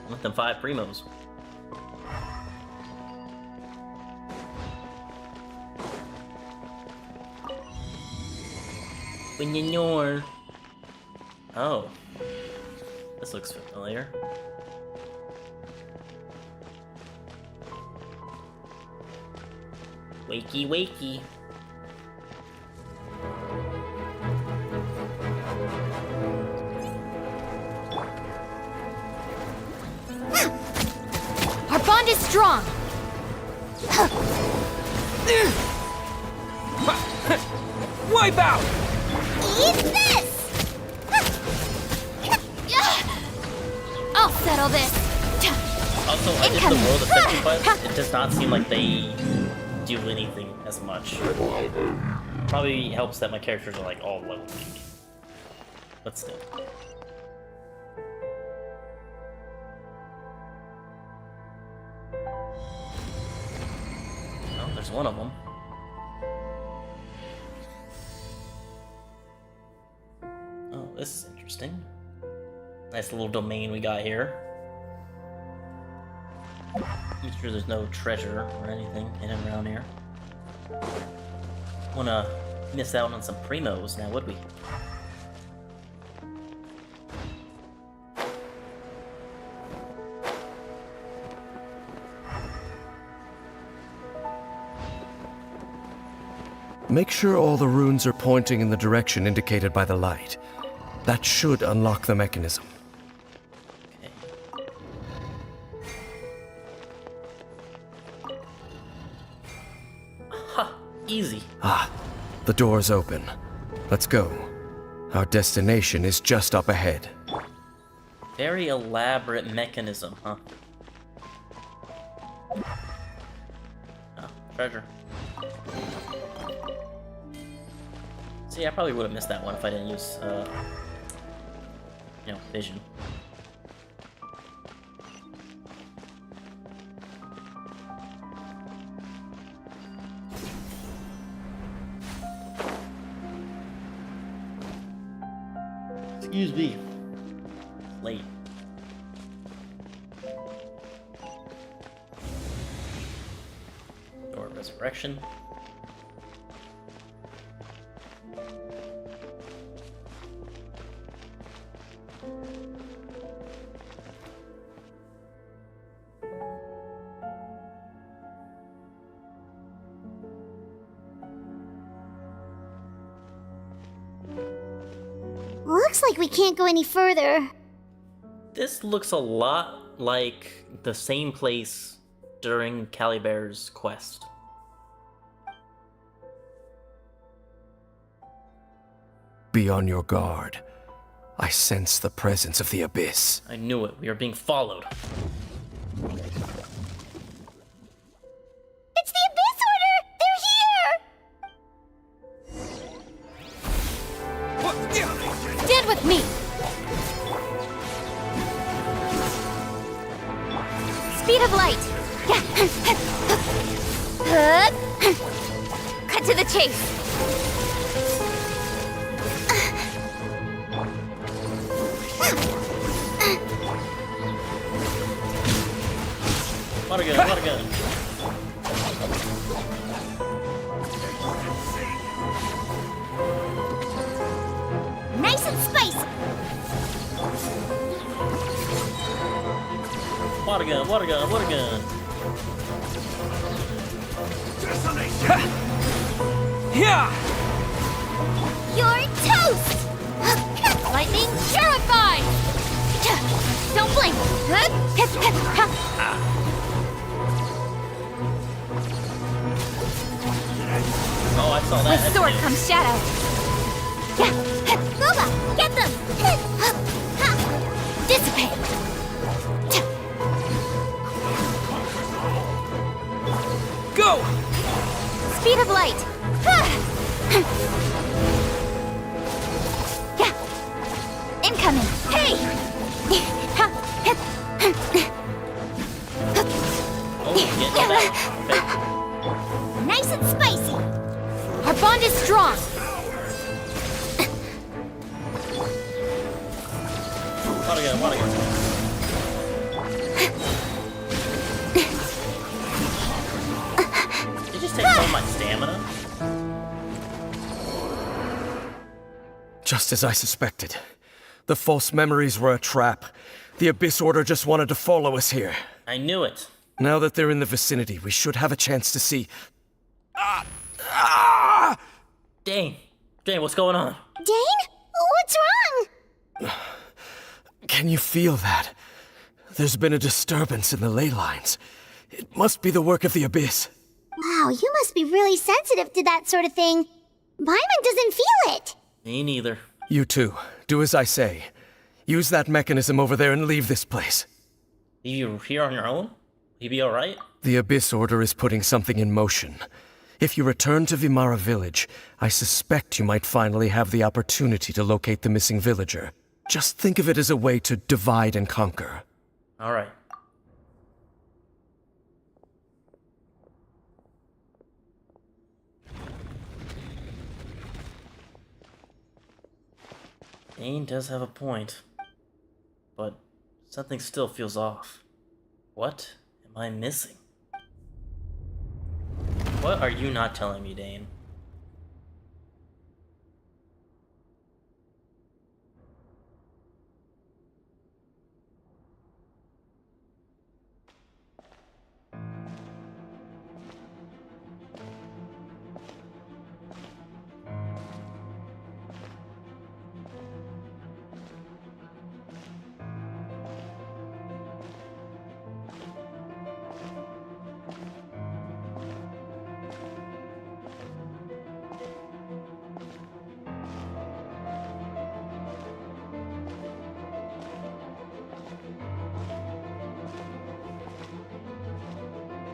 I want them 5 primos. Quinyanor. Oh. This looks familiar. Wakey, wakey. Our bond is strong. Wipe out! Eat this! I'll settle this. Also, I did the world affecting buttons. It does not seem like they do anything as much. Probably helps that my characters are like all level weak. But still. Oh, there's one of them. Oh, this is interesting. Nice little domain we got here. Make sure there's no treasure or anything hidden around here. Wanna miss out on some primos now, would we? Make sure all the runes are pointing in the direction indicated by the light. That should unlock the mechanism. Okay. Ha! Easy. Ah, the door's open. Let's go. Our destination is just up ahead. Very elaborate mechanism, huh? Oh, treasure. See, I probably would have missed that one if I didn't use, vision. Excuse me. Late. Door of Resurrection. Looks like we can't go any further. This looks a lot like the same place during Caliber's quest. Be on your guard. I sense the presence of the abyss. I knew it. We are being followed. It's the Abyss Order! They're here! Stand with me. Speed of light. Cut to the chase. Water gun, water gun. Nice and spicy! Water gun, water gun, water gun. Yeah! You're toast! Lightning purified. Don't blink! Oh, I saw that. With sword comes shadow. Boba, get them! Dissipate. Go! Speed of light. Incoming. Hey! Oh, getting down. Okay. Nice and spicy. Our bond is strong. Wanna get. Did you just take some of my stamina? Just as I suspected. The false memories were a trap. The Abyss Order just wanted to follow us here. I knew it. Now that they're in the vicinity, we should have a chance to see... Dane, what's going on? Dane? What's wrong? Can you feel that? There's been a disturbance in the ley lines. It must be the work of the Abyss. Wow, you must be really sensitive to that sort of thing. Paimon doesn't feel it. Me neither. You too. Do as I say. Use that mechanism over there and leave this place. Leave you here on your own? You be alright? The Abyss Order is putting something in motion. If you return to Vimara Village, I suspect you might finally have the opportunity to locate the missing villager. Just think of it as a way to divide and conquer. Alright. Dane does have a point, but something still feels off. What am I missing? What are you not telling me, Dane?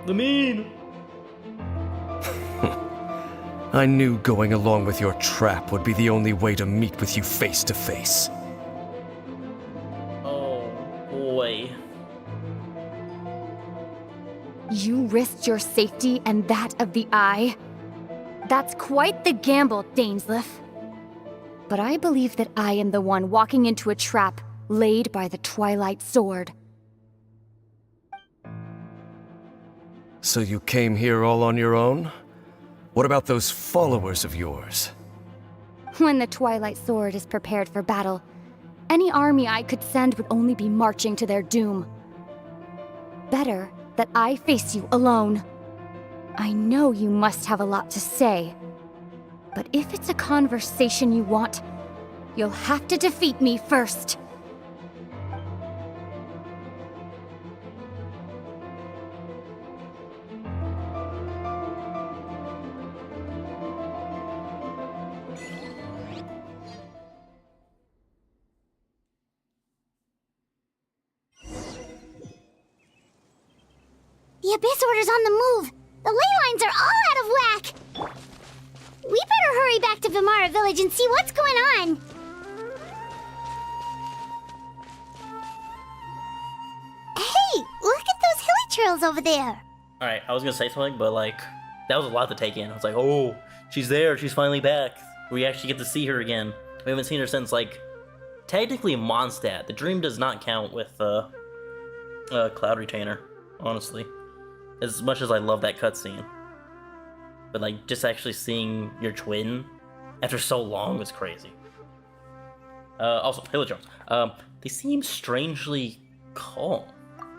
The mean! I knew going along with your trap would be the only way to meet with you face to face. Oh, boy. You risked your safety and that of the Eye? That's quite the gamble, Dainsleif. But I believe that I am the one walking into a trap laid by the Twilight Sword. So you came here all on your own? What about those followers of yours? When the Twilight Sword is prepared for battle, any army I could send would only be marching to their doom. Better that I face you alone. I know you must have a lot to say, but if it's a conversation you want, you'll have to defeat me first. The Abyss Order's on the move. The ley lines are all out of whack. We better hurry back to Vimara Village and see what's going on. Hey, look at those hilly trails over there. Alright, I was gonna say something, but like, that was a lot to take in. I was like, oh, she's there, she's finally back. We actually get to see her again. We haven't seen her since, like, technically Mondstadt. The dream does not count with, Cloud Retainer, honestly. As much as I love that cutscene. But, like, just actually seeing your twin after so long was crazy. Also, Villagers. They seem strangely calm.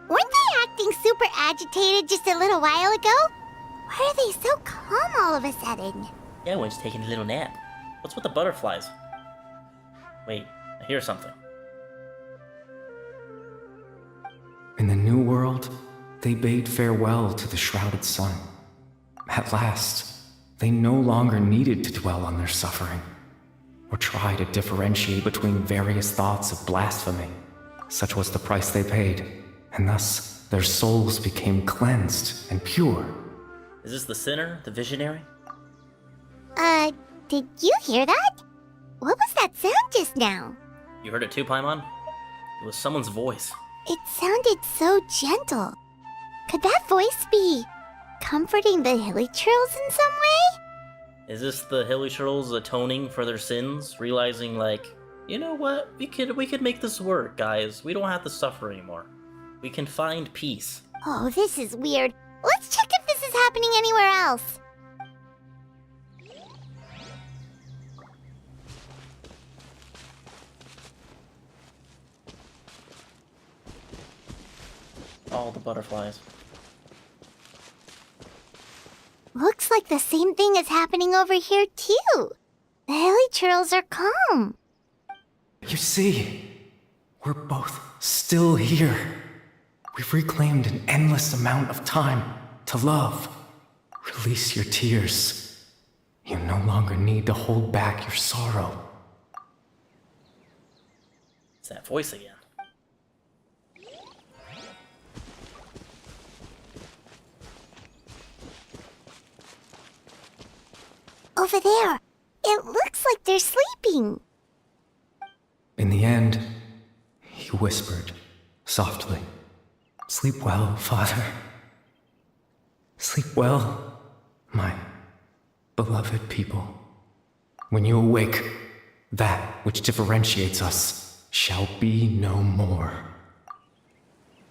Weren't they acting super agitated just a little while ago? Why are they so calm all of a sudden? Yeah, one's taking a little nap. What's with the butterflies? Wait, I hear something. In the new world, they bade farewell to the shrouded sun. At last, they no longer needed to dwell on their suffering, or try to differentiate between various thoughts of blasphemy. Such was the price they paid, and thus their souls became cleansed and pure. Is this the sinner, the visionary? Did you hear that? What was that sound just now? You heard it too, Paimon? It was someone's voice. It sounded so gentle. Could that voice be comforting the Hilly-Trills in some way? Is this the Hilly-Trills atoning for their sins, realizing like, you know what, we could make this work, guys. We don't have to suffer anymore. We can find peace. Oh, this is weird. Let's check if this is happening anywhere else. All the butterflies. Looks like the same thing is happening over here too. The Hilly-Trills are calm. You see, we're both still here. We've reclaimed an endless amount of time to love. Release your tears. You no longer need to hold back your sorrow. It's that voice again. Over there. It looks like they're sleeping. In the end, he whispered softly, "Sleep well, Father. Sleep well, my beloved people. When you awake, that which differentiates us shall be no more."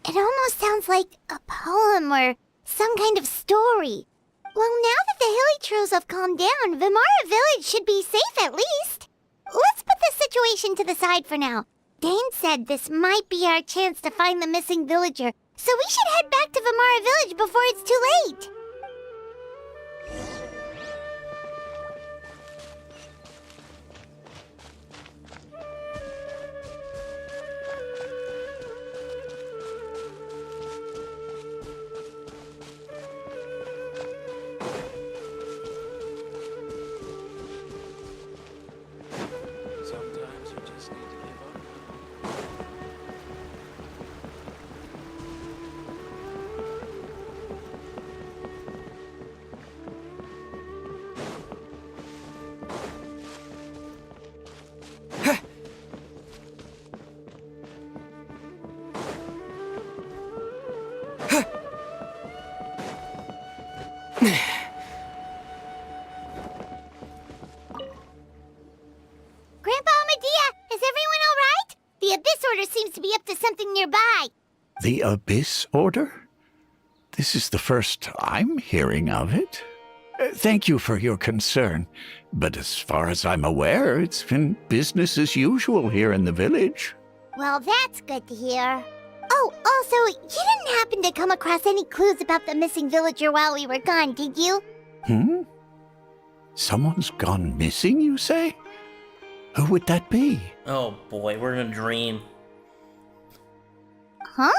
It almost sounds like a poem or some kind of story. Well, now that the Hilly-Trills have calmed down, Vimara Village should be safe at least. Let's put this situation to the side for now. Dane said this might be our chance to find the missing villager, so we should head back to Vimara Village before it's too late. Sometimes you just need to give up. Grandpa Amadea, is everyone all right? The Abyss Order seems to be up to something nearby. The Abyss Order? This is the first I'm hearing of it. Thank you for your concern, but as far as I'm aware, it's been business as usual here in the village. Well, that's good to hear. Oh, also, you didn't happen to come across any clues about the missing villager while we were gone, did you? Someone's gone missing, you say? Who would that be? Oh boy, we're in a dream. Huh?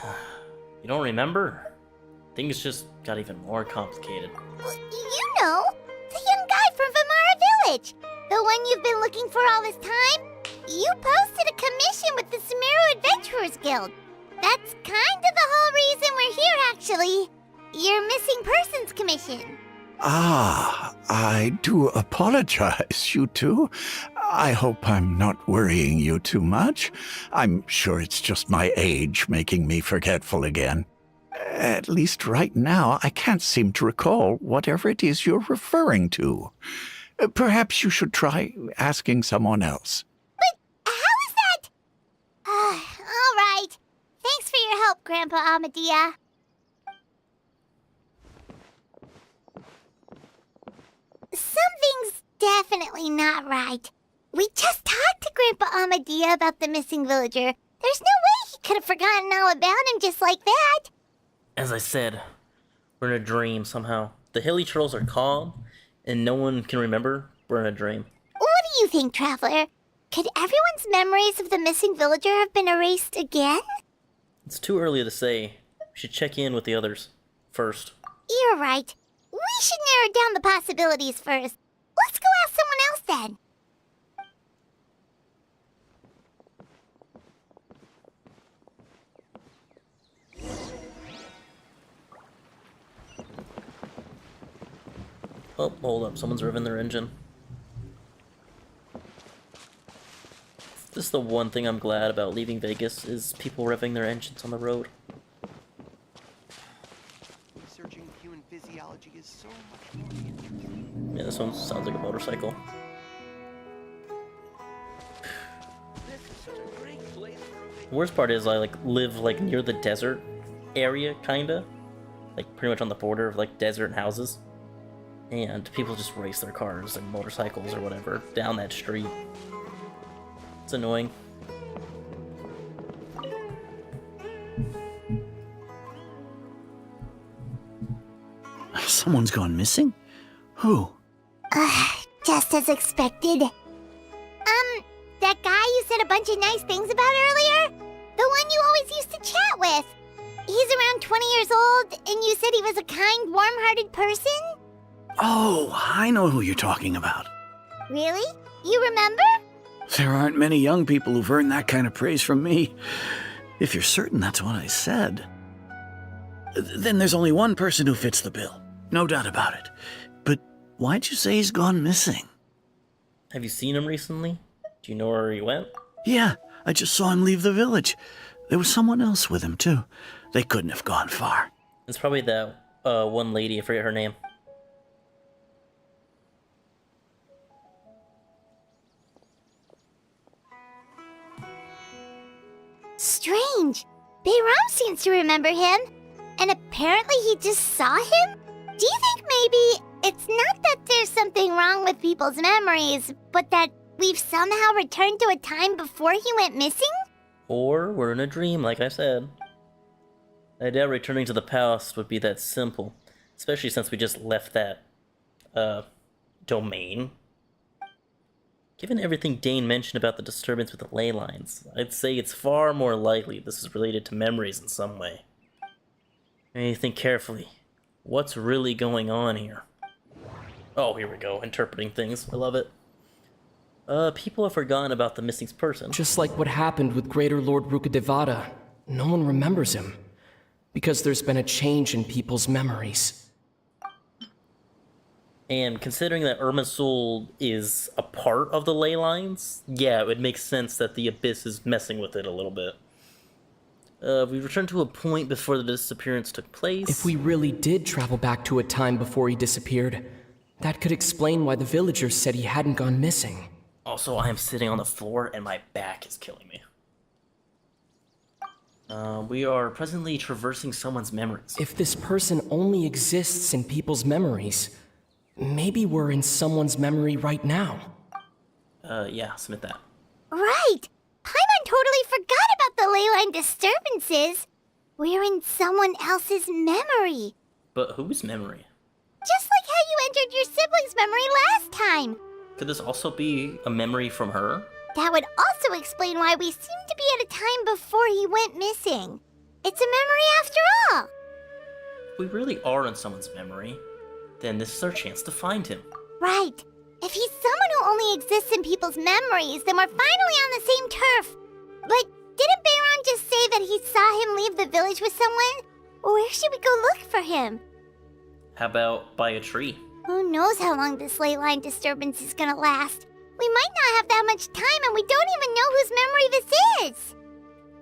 You don't remember? Things just got even more complicated. Well, you know, the young guy from Vimara Village. The one you've been looking for all this time. You posted a commission with the Sumeru Adventurers Guild. That's kind of the whole reason we're here, actually. Your missing persons commission. Ah, I do apologize, you two. I hope I'm not worrying you too much. I'm sure it's just my age making me forgetful again. At least right now, I can't seem to recall whatever it is you're referring to. Perhaps you should try asking someone else. But how is that? All right. Thanks for your help, Grandpa Amadea. Something's definitely not right. We just talked to Grandpa Amadea about the missing villager. There's no way he could have forgotten all about him just like that. As I said, we're in a dream somehow. The Hilly-Trills are calm, and no one can remember we're in a dream. What do you think, Traveler? Could everyone's memories of the missing villager have been erased again? It's too early to say. We should check in with the others first. You're right. We should narrow down the possibilities first. Let's go ask someone else then. Oh, hold up. Someone's revving their engine. This is the one thing I'm glad about leaving Vegas, is people revving their engines on the road. Yeah, this one sounds like a motorcycle. The worst part is I like live like near the desert area, kinda. Like pretty much on the border of like desert and houses. And people just race their cars and motorcycles or whatever down that street. It's annoying. Someone's gone missing? Who? Just as expected. That guy you said a bunch of nice things about earlier? The one you always used to chat with. He's around 20 years old, and you said he was a kind, warm-hearted person? Oh, I know who you're talking about. Really? You remember? There aren't many young people who've earned that kind of praise from me. If you're certain that's what I said. Then there's only one person who fits the bill. No doubt about it. But why'd you say he's gone missing? Have you seen him recently? Do you know where he went? Yeah, I just saw him leave the village. There was someone else with him, too. They couldn't have gone far. It's probably that one lady, I forget her name. Strange. Bayram seems to remember him. And apparently he just saw him? Do you think maybe it's not that there's something wrong with people's memories, but that we've somehow returned to a time before he went missing? Or we're in a dream, like I said. I doubt returning to the past would be that simple, especially since we just left that, domain. Given everything Dane mentioned about the disturbance with the ley lines, I'd say it's far more likely this is related to memories in some way. I mean, think carefully. What's really going on here? Oh, here we go, interpreting things. I love it. People have forgotten about the missing person. Just like what happened with Greater Lord Rukadevada, no one remembers him. Because there's been a change in people's memories. And considering that Irminsul is a part of the ley lines, yeah, it would make sense that the Abyss is messing with it a little bit. We returned to a point before the disappearance took place. If we really did travel back to a time before he disappeared, that could explain why the villagers said he hadn't gone missing. Also, I am sitting on the floor and my back is killing me. We are presently traversing someone's memories. If this person only exists in people's memories, maybe we're in someone's memory right now. Yeah, submit that. Right! Paimon totally forgot about the leyline disturbances. We're in someone else's memory. But whose memory? Just like how you entered your sibling's memory last time. Could this also be a memory from her? That would also explain why we seem to be at a time before he went missing. It's a memory after all. If we really are in someone's memory, then this is our chance to find him. Right. If he's someone who only exists in people's memories, then we're finally on the same turf. But didn't Bayron just say that he saw him leave the village with someone? Where should we go look for him? How about by a tree? Who knows how long this ley line disturbance is gonna last? We might not have that much time, and we don't even know whose memory this is.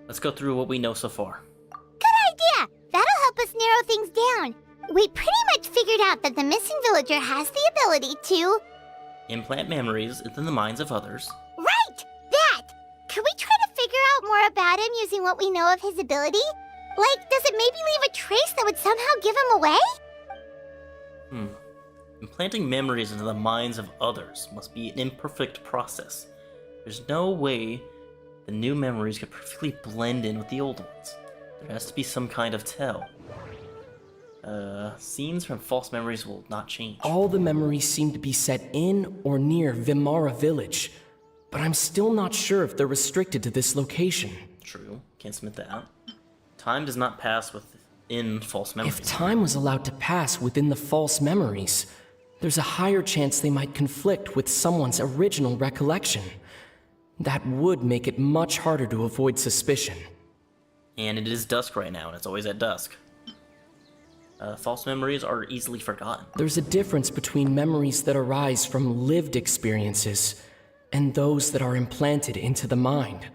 Let's go through what we know so far. Good idea! That'll help us narrow things down. We pretty much figured out that the missing villager has the ability to... implant memories into the minds of others. Right! That! Could we try to figure out more about him using what we know of his ability? Like, does it maybe leave a trace that would somehow give him away? Implanting memories into the minds of others must be an imperfect process. There's no way the new memories could perfectly blend in with the old ones. There has to be some kind of tell. Scenes from false memories will not change. All the memories seem to be set in or near Vimara village, but I'm still not sure if they're restricted to this location. True, can't submit that. Time does not pass within false memories. If time was allowed to pass within the false memories, there's a higher chance they might conflict with someone's original recollection. That would make it much harder to avoid suspicion. And it is dusk right now, and it's always at dusk. False memories are easily forgotten. There's a difference between memories that arise from lived experiences and those that are implanted into the mind.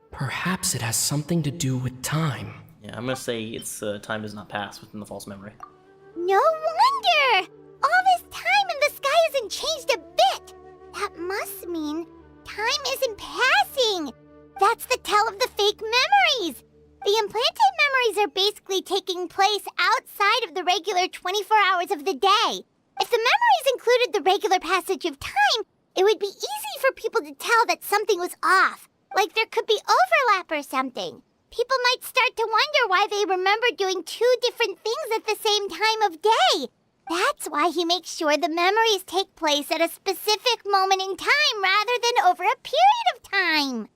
Perhaps it has something to do with time. Yeah, I'm gonna say it's time does not pass within the false memory. No wonder must mean time isn't passing. That's the tell of the fake memories. The implanted memories are basically taking place outside of the regular 24 hours of the day. If the memories included the regular passage of time, it would be easy for people to tell that something was off, like there could be overlap or something. People might start to wonder why they remember doing two different things at the same time of day. That's why he makes sure the memories take place at a specific moment in time rather than over a period of time.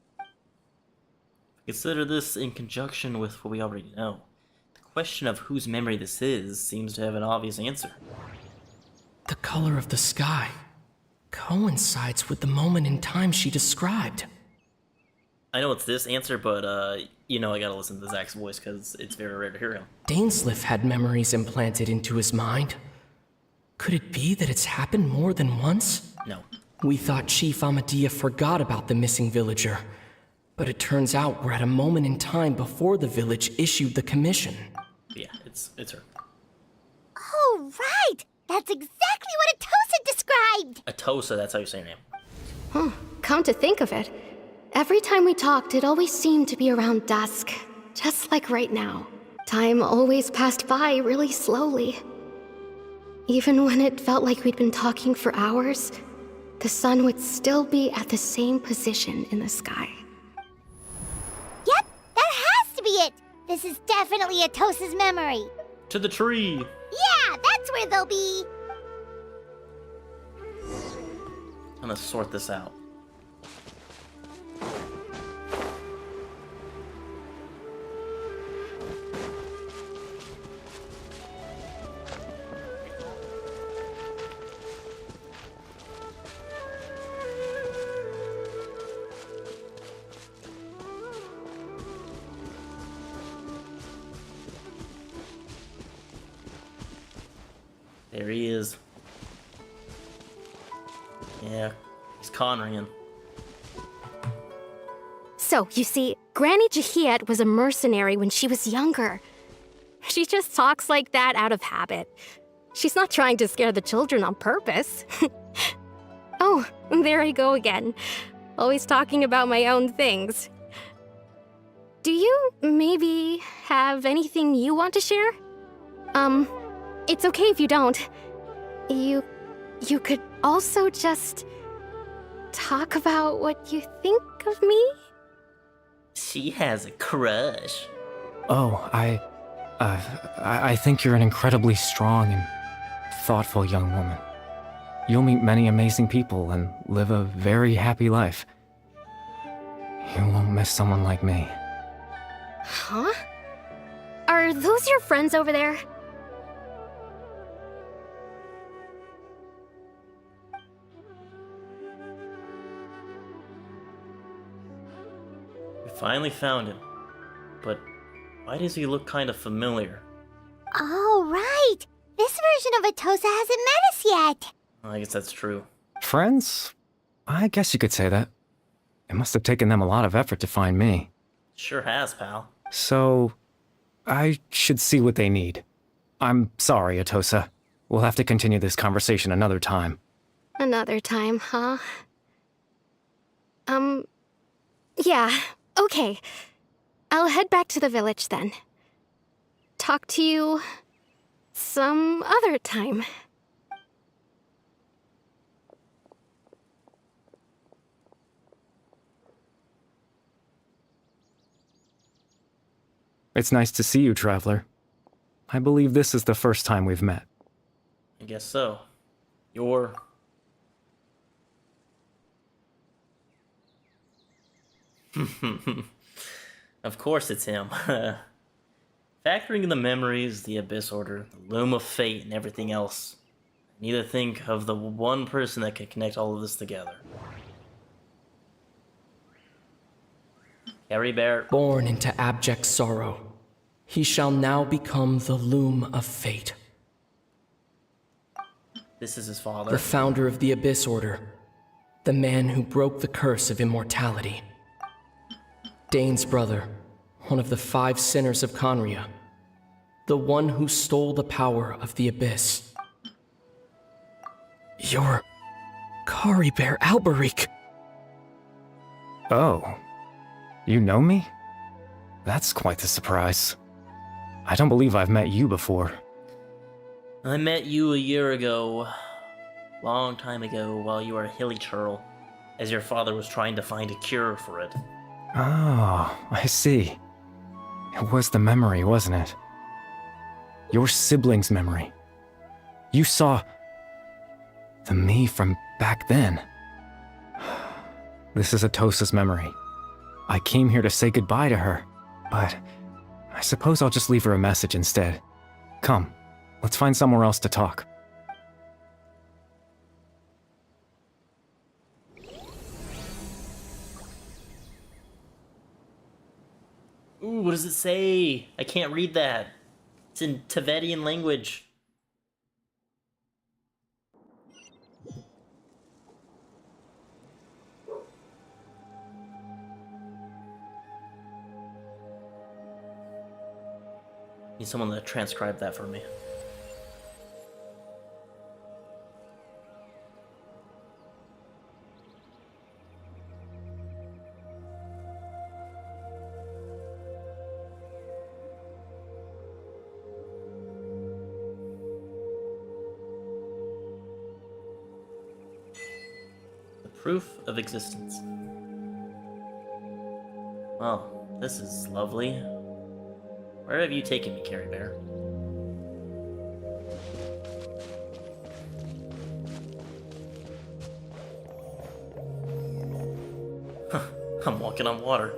Consider this in conjunction with what we already know. The question of whose memory this is seems to have an obvious answer. The color of the sky coincides with the moment in time she described. I know it's this answer, but I gotta listen to Zach's voice because it's very rare to hear him. Dainsleif had memories implanted into his mind. Could it be that it's happened more than once? No. We thought Chief Amadea forgot about the missing villager, but it turns out we're at a moment in time before the village issued the commission. Yeah, it's her. Oh, right! That's exactly what Atosa described! Atosa, that's how you say her name. Come to think of it, every time we talked, it always seemed to be around dusk, just like right now. Time always passed by really slowly. Even when it felt like we'd been talking for hours, the sun would still be at the same position in the sky. Yep, that has to be it! This is definitely Atosa's memory. To the tree! Yeah, that's where they'll be. I'm gonna sort this out. There he is. Yeah, he's Conrian. So, you see, Granny Jahiet was a mercenary when she was younger. She just talks like that out of habit. She's not trying to scare the children on purpose. Oh, there I go again. Always talking about my own things. Do you maybe have anything you want to share? It's okay if you don't. You could also just talk about what you think of me? She has a crush. Oh, I think you're an incredibly strong and thoughtful young woman. You'll meet many amazing people and live a very happy life. You won't miss someone like me. Huh? Are those your friends over there? We finally found him. But why does he look kind of familiar? Oh, right! This version of Atosa hasn't met us yet. I guess that's true. Friends? I guess you could say that. It must have taken them a lot of effort to find me. Sure has, pal. So, I should see what they need. I'm sorry, Atosa. We'll have to continue this conversation another time. Another time, huh? Yeah, okay. I'll head back to the village then. Talk to you some other time. It's nice to see you, Traveler. I believe this is the first time we've met. I guess so. You're... Of course it's him. Factoring in the memories, the Abyss Order, the Loom of Fate, and everything else, I need to think of the one person that can connect all of this together. Carrie Bear. Born into abject sorrow, he shall now become the Loom of Fate. This is his father. The founder of the Abyss Order. The man who broke the curse of immortality. Dane's brother, one of the 5 sinners of Conria. The one who stole the power of the Abyss. You're Bear Alberic. Oh, you know me? That's quite the surprise. I don't believe I've met you before. I met you a year ago, long time ago, while you were a hilly churl, as your father was trying to find a cure for it. Oh, I see. It was the memory, wasn't it? Your sibling's memory. You saw the me from back then. This is Atosa's memory. I came here to say goodbye to her, but I suppose I'll just leave her a message instead. Come, let's find somewhere else to talk. Ooh, what does it say? I can't read that. It's in Tibetian language. Need someone to transcribe that for me. The proof of existence. Well, this is lovely. Where have you taken me, Carrie Bear? Huh, I'm walking on water.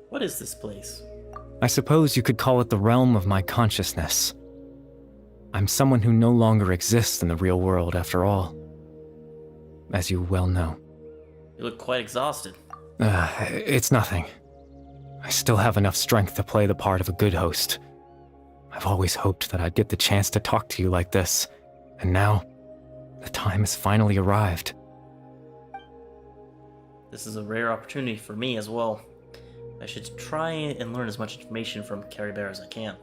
What is this place? I suppose you could call it the realm of my consciousness. I'm someone who no longer exists in the real world, after all. As you well know. You look quite exhausted. It's nothing. I still have enough strength to play the part of a good host. I've always hoped that I'd get the chance to talk to you like this, and now, the time has finally arrived. This is a rare opportunity for me as well. I should try and learn as much information from Carrie Bear as I can.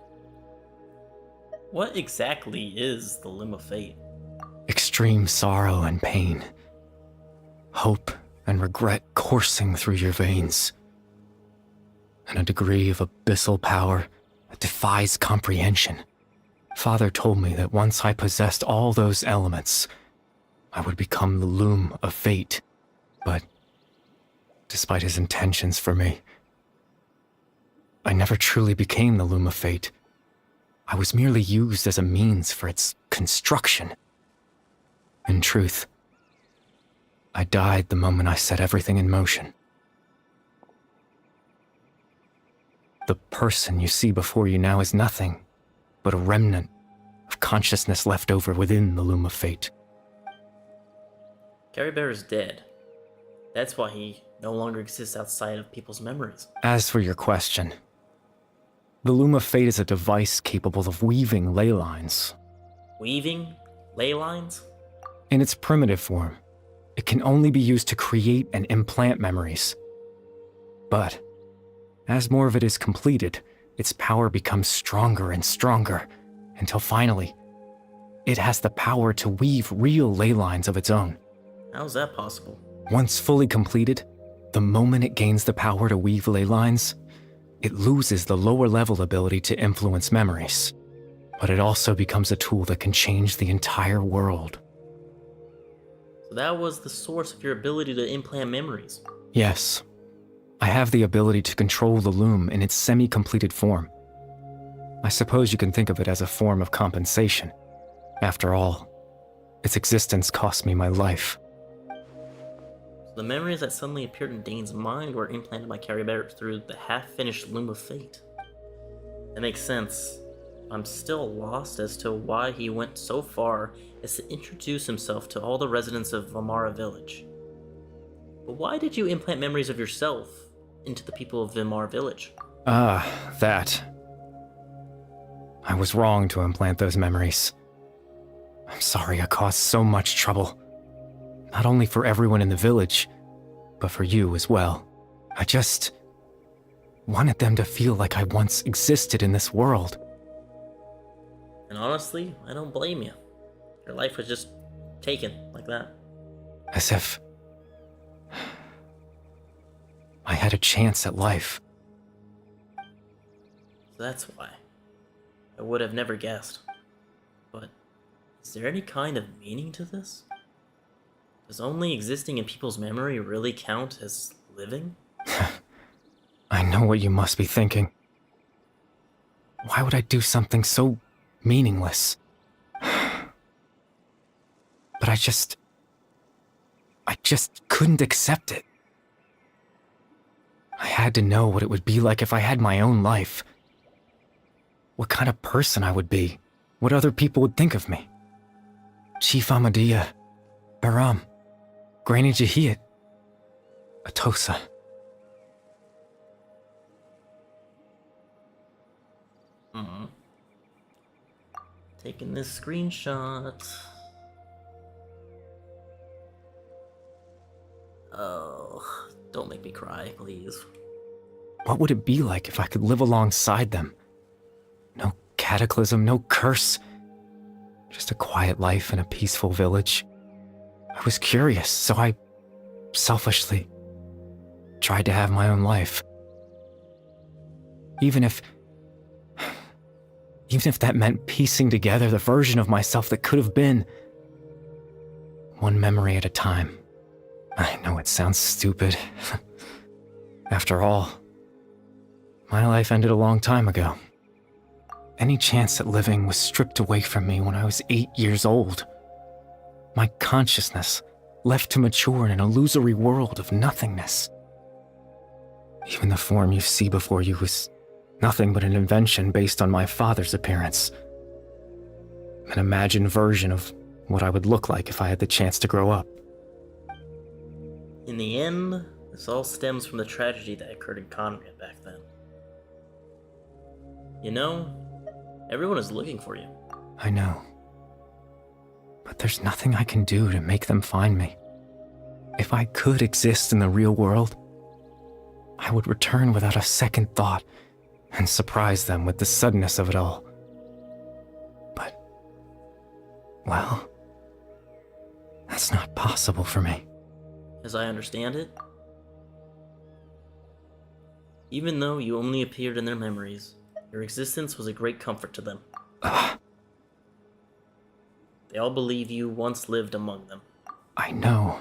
What exactly is the Loom of Fate? Extreme sorrow and pain. Hope and regret coursing through your veins. And a degree of abyssal power that defies comprehension. Father told me that once I possessed all those elements, I would become the Loom of Fate. But, despite his intentions for me, I never truly became the Loom of Fate. I was merely used as a means for its construction. In truth, I died the moment I set everything in motion. The person you see before you now is nothing but a remnant of consciousness left over within the Loom of Fate. Carrie Bear is dead. That's why he no longer exists outside of people's memories. As for your question, the Loom of Fate is a device capable of weaving ley lines. Weaving? Ley lines? In its primitive form, it can only be used to create and implant memories. But, as more of it is completed, its power becomes stronger and stronger, until finally, it has the power to weave real ley lines of its own. How's that possible? Once fully completed, the moment it gains the power to weave ley lines, it loses the lower level ability to influence memories. But it also becomes a tool that can change the entire world. So that was the source of your ability to implant memories. Yes. I have the ability to control the loom in its semi-completed form. I suppose you can think of it as a form of compensation. After all, its existence cost me my life. So the memories that suddenly appeared in Dane's mind were implanted by Carrie Bear through the half-finished Loom of Fate. That makes sense. I'm still lost as to why he went so far as to introduce himself to all the residents of Vamara Village. But why did you implant memories of yourself? into the people of Vimar village. That. I was wrong to implant those memories. I'm sorry I caused so much trouble. Not only for everyone in the village, but for you as well. I just wanted them to feel like I once existed in this world. And honestly, I don't blame you. Your life was just taken like that. As if I had a chance at life. So that's why. I would have never guessed. But is there any kind of meaning to this? Does only existing in people's memory really count as living? I know what you must be thinking. Why would I do something so meaningless? But I just couldn't accept it. I had to know what it would be like if I had my own life. What kind of person I would be. What other people would think of me. Chief Ahmadiyya, Baram, Granny Jahiyat, Atosa. Taking this screenshot. Oh, don't make me cry, please. What would it be like if I could live alongside them? No cataclysm, no curse. Just a quiet life in a peaceful village. I was curious, so I selfishly tried to have my own life. Even if that meant piecing together the version of myself that could have been. One memory at a time. I know it sounds stupid. After all, my life ended a long time ago. Any chance at living was stripped away from me when I was 8 years old. My consciousness left to mature in an illusory world of nothingness. Even the form you see before you was nothing but an invention based on my father's appearance. An imagined version of what I would look like if I had the chance to grow up. In the end, this all stems from the tragedy that occurred in Conrad back then. You know, everyone is looking for you. I know. But there's nothing I can do to make them find me. If I could exist in the real world, I would return without a second thought and surprise them with the suddenness of it all. But, well, that's not possible for me. As I understand it, even though you only appeared in their memories, your existence was a great comfort to them. They all believe you once lived among them. I know.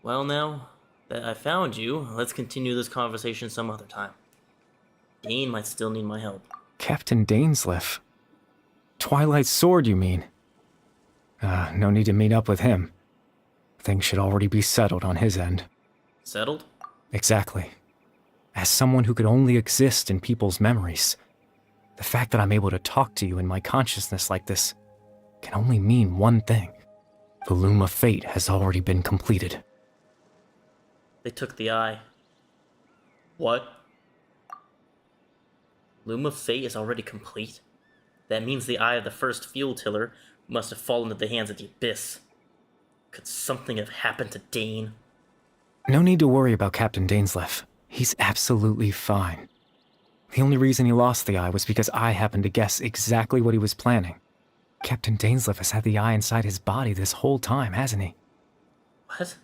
Well, now that I found you, let's continue this conversation some other time. Dane might still need my help. Captain Dainsleif. Twilight Sword, you mean? No need to meet up with him. Things should already be settled on his end. Settled? Exactly. As someone who could only exist in people's memories, the fact that I'm able to talk to you in my consciousness like this can only mean one thing. The loom of fate has already been completed. They took the eye. What? Loom of Fate is already complete? That means the eye of the first fuel tiller must have fallen into the hands of the Abyss. Could something have happened to Dane? No need to worry about Captain Dainsleif. He's absolutely fine. The only reason he lost the eye was because I happened to guess exactly what he was planning. Captain Dainsleif has had the eye inside his body this whole time, hasn't he? What?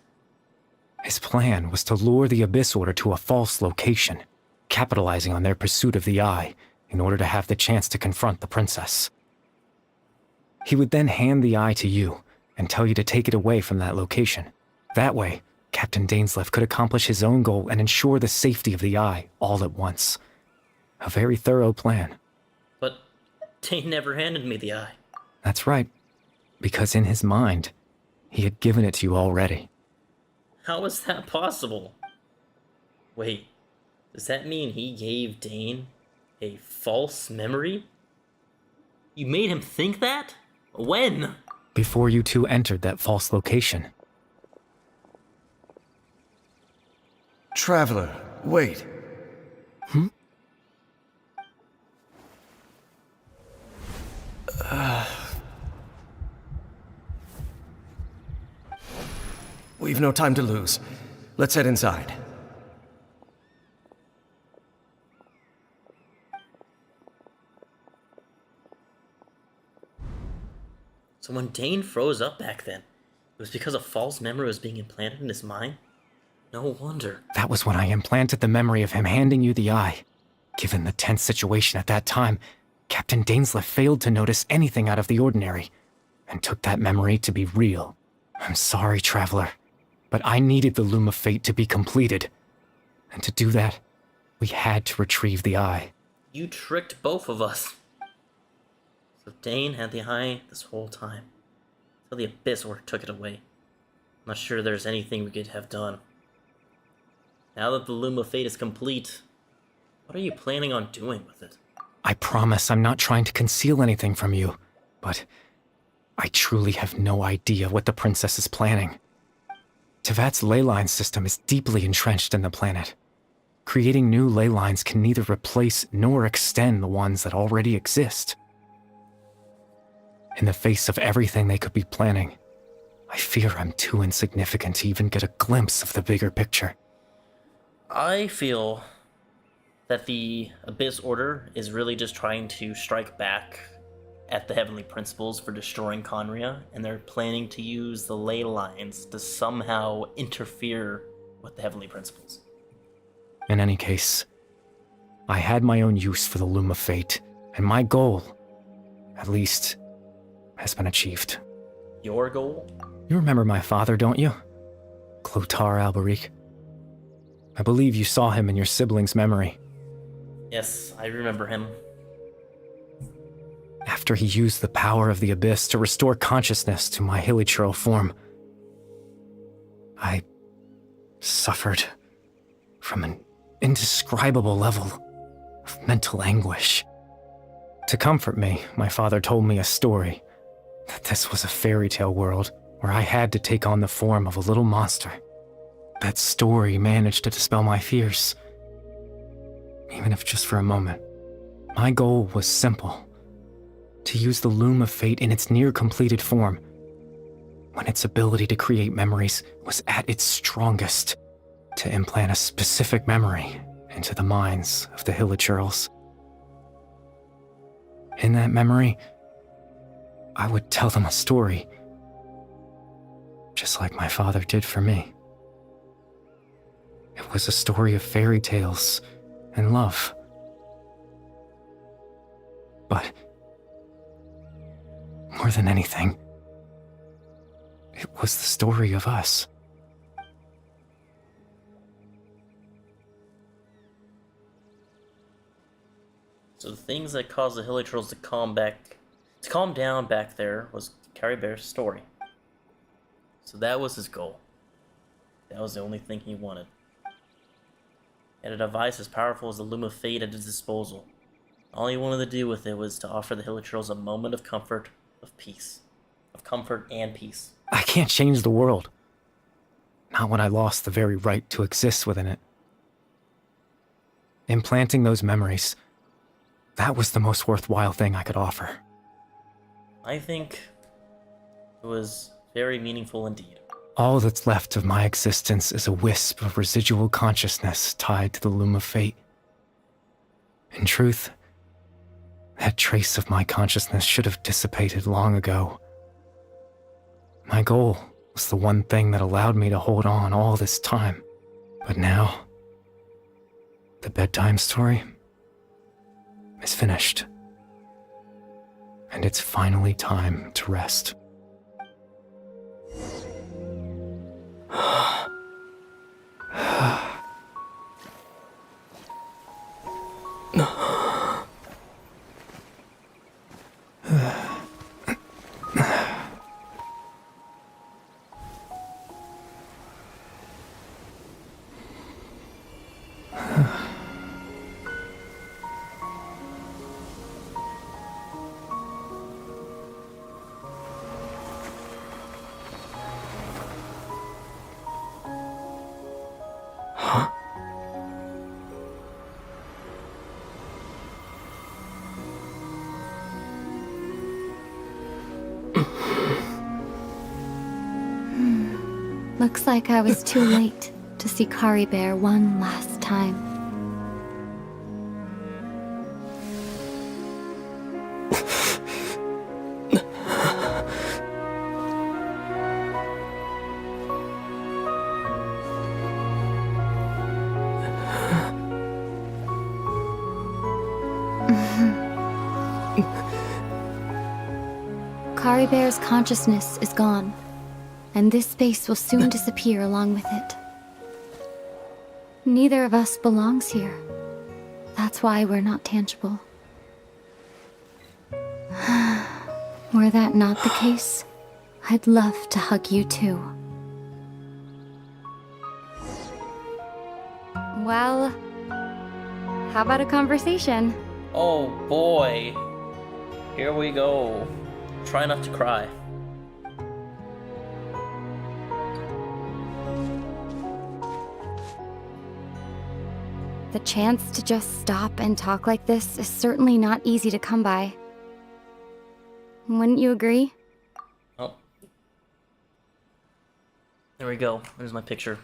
His plan was to lure the Abyss Order to a false location, capitalizing on their pursuit of the eye in order to have the chance to confront the princess. He would then hand the eye to you and tell you to take it away from that location. That way, Captain Dainsleif could accomplish his own goal and ensure the safety of the eye all at once. A very thorough plan. But Dane never handed me the eye. That's right, because in his mind, he had given it to you already. How is that possible? Wait, does that mean he gave Dane a false memory? You made him think that? When? Before you two entered that false location. Traveler, wait. We've no time to lose. Let's head inside. So when Dane froze up back then, it was because a false memory was being implanted in his mind? No wonder. That was when I implanted the memory of him handing you the eye. Given the tense situation at that time, Captain Dainsleif failed to notice anything out of the ordinary, and took that memory to be real. I'm sorry, Traveler, but I needed the Loom of Fate to be completed. And to do that, we had to retrieve the eye. You tricked both of us. So Dane had the eye this whole time. So the Abyss Order took it away. I'm not sure there's anything we could have done. Now that the Loom of Fate is complete, what are you planning on doing with it? I promise I'm not trying to conceal anything from you, but I truly have no idea what the Princess is planning. Tevat's ley line system is deeply entrenched in the planet. Creating new ley lines can neither replace nor extend the ones that already exist. In the face of everything they could be planning, I fear I'm too insignificant to even get a glimpse of the bigger picture. I feel that the Abyss Order is really just trying to strike back at the Heavenly Principles for destroying Conria, and they're planning to use the ley lines to somehow interfere with the Heavenly Principles. In any case, I had my own use for the Loom of Fate, and my goal, at least, has been achieved. Your goal? You remember my father, don't you? Clotar Alberic. I believe you saw him in your sibling's memory. Yes, I remember him. After he used the power of the Abyss to restore consciousness to my hilichurl form, I suffered from an indescribable level of mental anguish. To comfort me, my father told me a story, that this was a fairy tale world where I had to take on the form of a little monster. That story managed to dispel my fears, even if just for a moment. My goal was simple: to use the Loom of Fate in its near-completed form, when its ability to create memories was at its strongest, to implant a specific memory into the minds of the hilichurls. In that memory, I would tell them a story, just like my father did for me. It was a story of fairy tales and love. But more than anything, it was the story of us. So the things that caused the hilichurls to calm down back there was Carrie Bear's story. So that was his goal. That was the only thing he wanted. He had a device as powerful as the Loom of Fate at his disposal. All he wanted to do with it was to offer the hilichurls a moment of comfort, of peace. Of comfort and peace. I can't change the world. Not when I lost the very right to exist within it. Implanting those memories, that was the most worthwhile thing I could offer. I think it was very meaningful indeed. All that's left of my existence is a wisp of residual consciousness tied to the Loom of Fate. In truth, that trace of my consciousness should have dissipated long ago. My goal was the one thing that allowed me to hold on all this time. But now, the bedtime story is finished. And it's finally time to rest. Looks like I was too late to see Kari Bear one last time. Kari Bear's consciousness is gone, and this space will soon disappear along with it. Neither of us belongs here. That's why we're not tangible. Were that not the case, I'd love to hug you too. Well, how about a conversation? Oh boy. Here we go. Try not to cry. The chance to just stop and talk like this is certainly not easy to come by. Wouldn't you agree? Oh. There we go. There's my picture.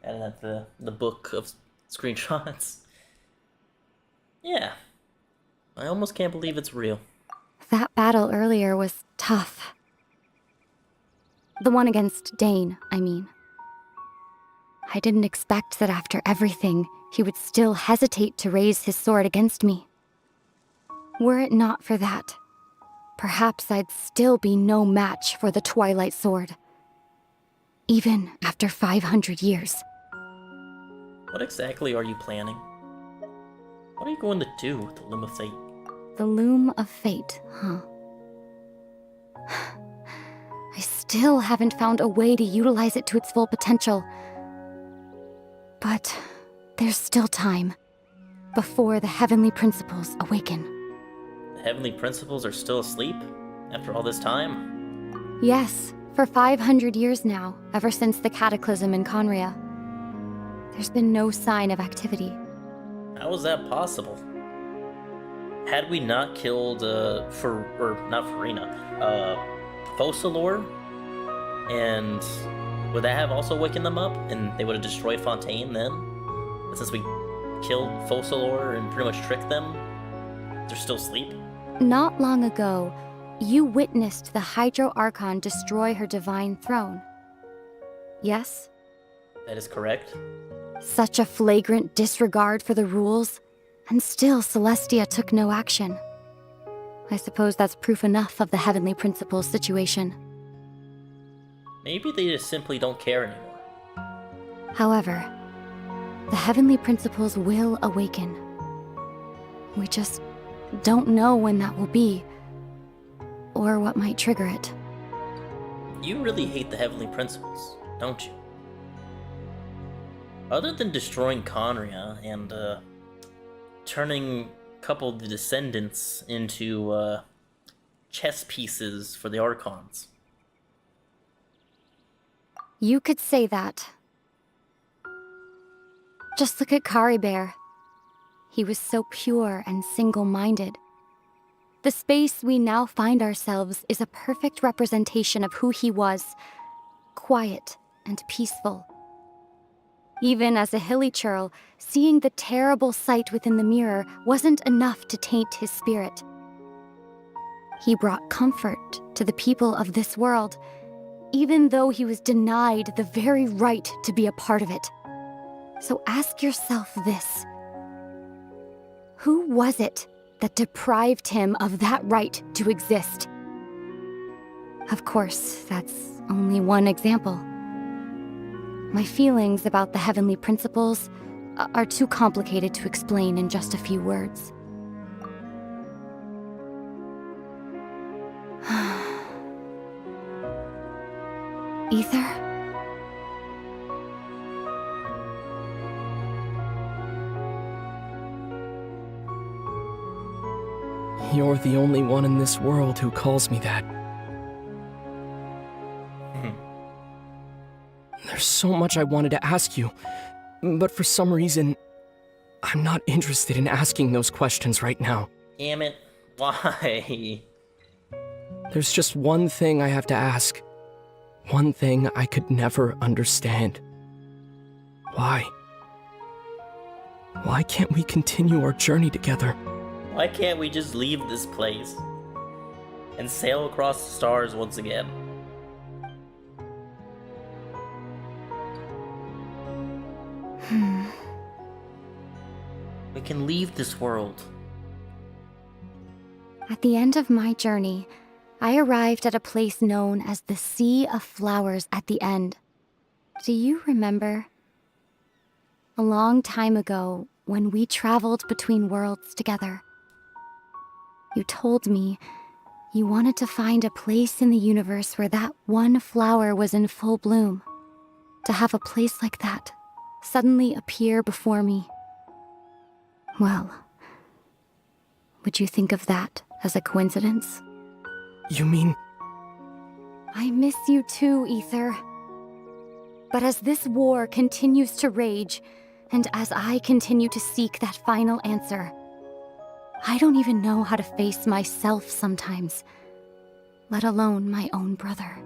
Added at the book of screenshots. Yeah. I almost can't believe it's real. That battle earlier was tough. The one against Dane, I mean. I didn't expect that after everything, he would still hesitate to raise his sword against me. Were it not for that, perhaps I'd still be no match for the Twilight Sword. Even after 500 years. What exactly are you planning? What are you going to do with the Loom of Fate? The Loom of Fate, huh? I still haven't found a way to utilize it to its full potential. But there's still time before the Heavenly Principles awaken. The Heavenly Principles are still asleep? After all this time? Yes, for 500 years now, ever since the Cataclysm in Conria. There's been no sign of activity. How is that possible? Had we not killed, Focalor, and would that have also wakened them up, and they would have destroyed Fontaine then? But since we killed Focalor and pretty much tricked them, they're still asleep? Not long ago, you witnessed the Hydro Archon destroy her divine throne. Yes? That is correct. Such a flagrant disregard for the rules, and still Celestia took no action. I suppose that's proof enough of the Heavenly Principles situation. Maybe they just simply don't care anymore. However, the Heavenly Principles will awaken. We just don't know when that will be, or what might trigger it. You really hate the Heavenly Principles, don't you? Other than destroying Conria and, turning a couple of the descendants into, chess pieces for the Archons. You could say that. Just look at Kari Bear. He was so pure and single-minded. The space we now find ourselves is a perfect representation of who he was. Quiet and peaceful. Even as a hilly churl, seeing the terrible sight within the mirror wasn't enough to taint his spirit. He brought comfort to the people of this world, even though he was denied the very right to be a part of it. So ask yourself this. Who was it that deprived him of that right to exist? Of course, that's only one example. My feelings about the Heavenly Principles are too complicated to explain in just a few words. Ether? You're the only one in this world who calls me that. There's so much I wanted to ask you, but for some reason, I'm not interested in asking those questions right now. Damn it. Why? There's just one thing I have to ask. one thing I could never understand. Why? Why can't we continue our journey together? Why can't we just leave this place and sail across the stars once again? We can leave this world. At the end of my journey, I arrived at a place known as the Sea of Flowers at the end. Do you remember? A long time ago, when we traveled between worlds together, you told me you wanted to find a place in the universe where that one flower was in full bloom. To have a place like that suddenly appear before me. Well, would you think of that as a coincidence? You mean... I miss you too, Ether. But as this war continues to rage, and as I continue to seek that final answer, I don't even know how to face myself sometimes, let alone my own brother.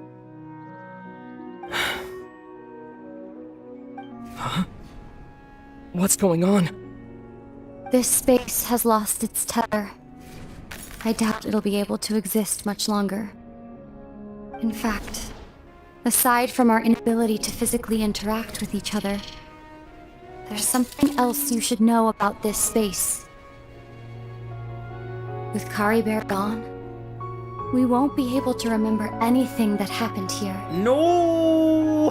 Huh? What's going on? This space has lost its tether. I doubt it'll be able to exist much longer. In fact, aside from our inability to physically interact with each other, there's something else you should know about this space. With Kari Bear gone, we won't be able to remember anything that happened here. No!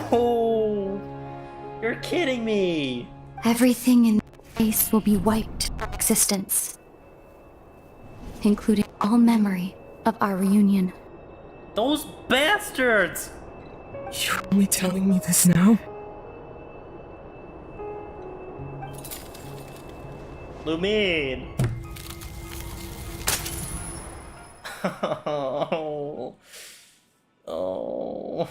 You're kidding me! Everything in space will be wiped from existence, including all memory of our reunion. Those bastards! You're only telling me this now? Lumine! Oh. Oh.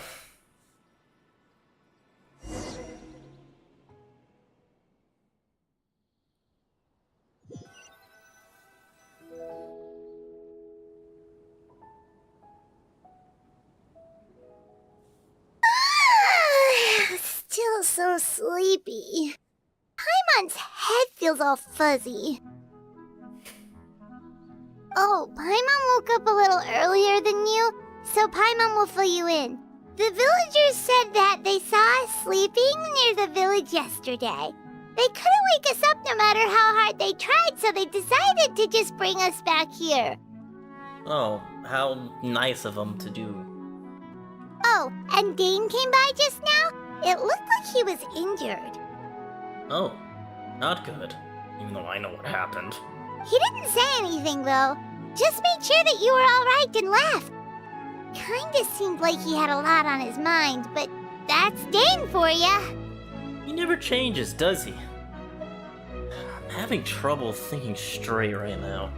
Still so sleepy. Paimon's head feels all fuzzy. Oh, Paimon woke up a little earlier than you, so Paimon will fill you in. The villagers said that they saw us sleeping near the village yesterday. They couldn't wake us up no matter how hard they tried, so they decided to just bring us back here. Oh, how nice of them to do. Oh, and Dane came by just now. It looked like he was injured. Oh, not good. Even though I know what happened. He didn't say anything, though. Just made sure that you were all right and left. Kinda seemed like he had a lot on his mind, but that's Dane for ya. He never changes, does he? I'm having trouble thinking straight right now.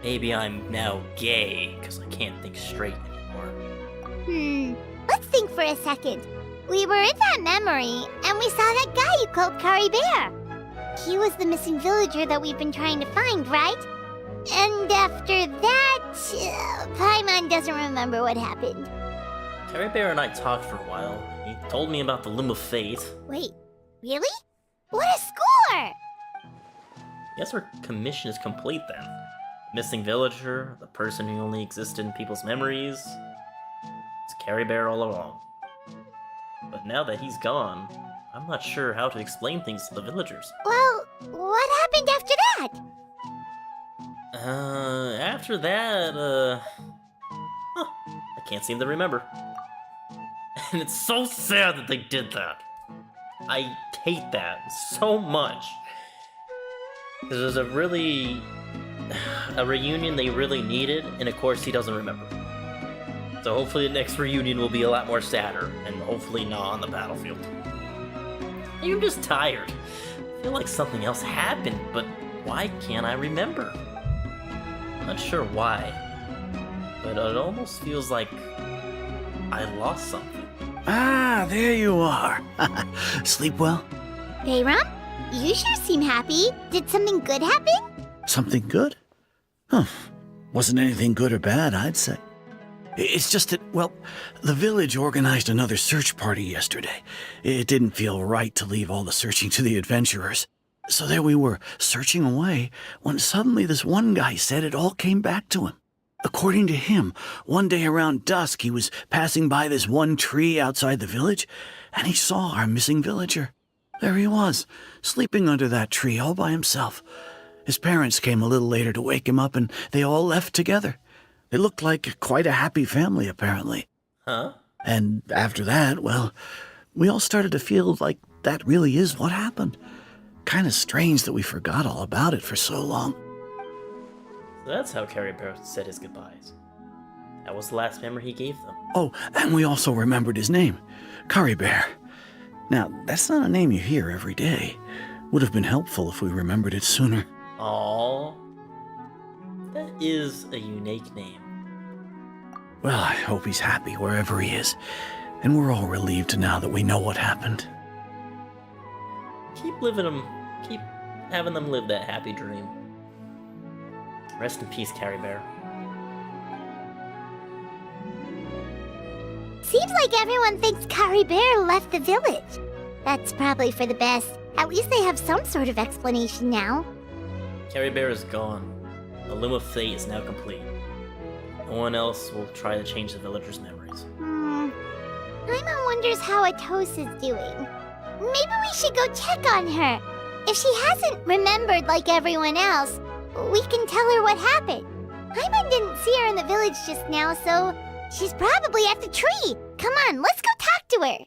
Maybe I'm now gay, because I can't think straight anymore. Let's think for a second. We were in that memory, and we saw that guy you called Kari Bear. He was the missing villager that we've been trying to find, right? And after that, Paimon doesn't remember what happened. Kari Bear and I talked for a while. He told me about the Loom of Fate. Wait, really? What a score! Guess our commission is complete then. Missing villager, the person who only existed in people's memories. It's Kari Bear all along. But now that he's gone, I'm not sure how to explain things to the villagers. Well, what happened after that? After that, I can't seem to remember. And it's so sad that they did that. I hate that so much. Because there's a reunion they really needed, and of course he doesn't remember. So hopefully the next reunion will be a lot more sadder, and hopefully not on the battlefield. I'm just tired. I feel like something else happened, but why can't I remember? I'm not sure why, but it almost feels like I lost something. Ah, there you are. Sleep well? Bayram, you sure seem happy. Did something good happen? Something good? Huh. Wasn't anything good or bad, I'd say. It's just that, well, the village organized another search party yesterday. It didn't feel right to leave all the searching to the adventurers. So there we were, searching away, when suddenly this one guy said it all came back to him. According to him, one day around dusk he was passing by this one tree outside the village, and he saw our missing villager. There he was, sleeping under that tree all by himself. His parents came a little later to wake him up, and they all left together. They looked like quite a happy family, apparently. Huh? And after that, well, we all started to feel like that really is what happened. Kind of strange that we forgot all about it for so long. So that's how Carrie Bear said his goodbyes. That was the last memory he gave them. Oh, and we also remembered his name, Curry Bear. Now, that's not a name you hear every day. Would have been helpful if we remembered it sooner. Aww. That is a unique name. Well, I hope he's happy wherever he is, and we're all relieved now that we know what happened. Keep having them live that happy dream. Rest in peace, Carrie Bear. Seems like everyone thinks Curry Bear left the village. That's probably for the best. At least they have some sort of explanation now. Carrie Bear is gone. The Loom of Fate is now complete. No one else will try to change the villagers' memories. Paimon wonders how Atosa's doing. Maybe we should go check on her. If she hasn't remembered like everyone else, we can tell her what happened. Paimon didn't see her in the village just now, so she's probably at the tree. Come on, let's go talk to her.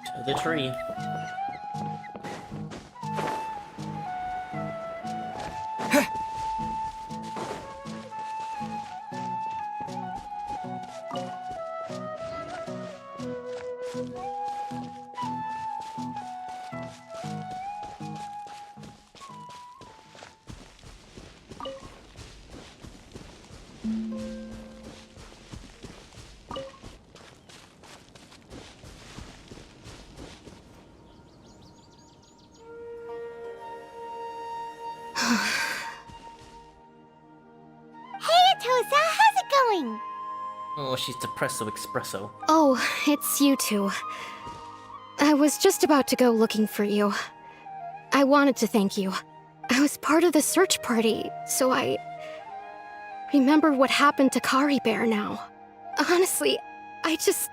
To the tree. Atosa, how's it going? Oh, she's depresso espresso. Oh, it's you two. I was just about to go looking for you. I wanted to thank you. I was part of the search party, so I remember what happened to Kari Bear now. Honestly, I just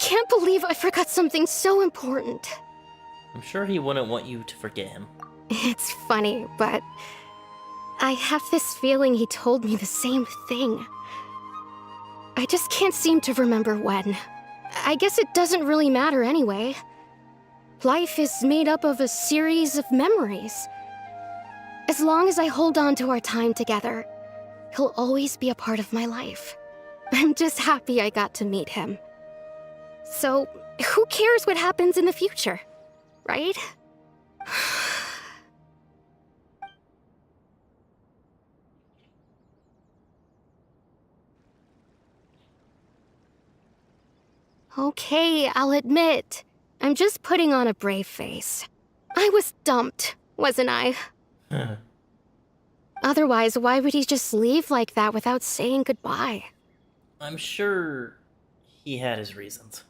can't believe I forgot something so important. I'm sure he wouldn't want you to forget him. It's funny, but I have this feeling he told me the same thing. I just can't seem to remember when. I guess it doesn't really matter anyway. Life is made up of a series of memories. As long as I hold on to our time together, he'll always be a part of my life. I'm just happy I got to meet him. So, who cares what happens in the future, right? Okay, I'll admit. I'm just putting on a brave face. I was dumped, wasn't I? Otherwise, why would he just leave like that without saying goodbye? I'm sure he had his reasons.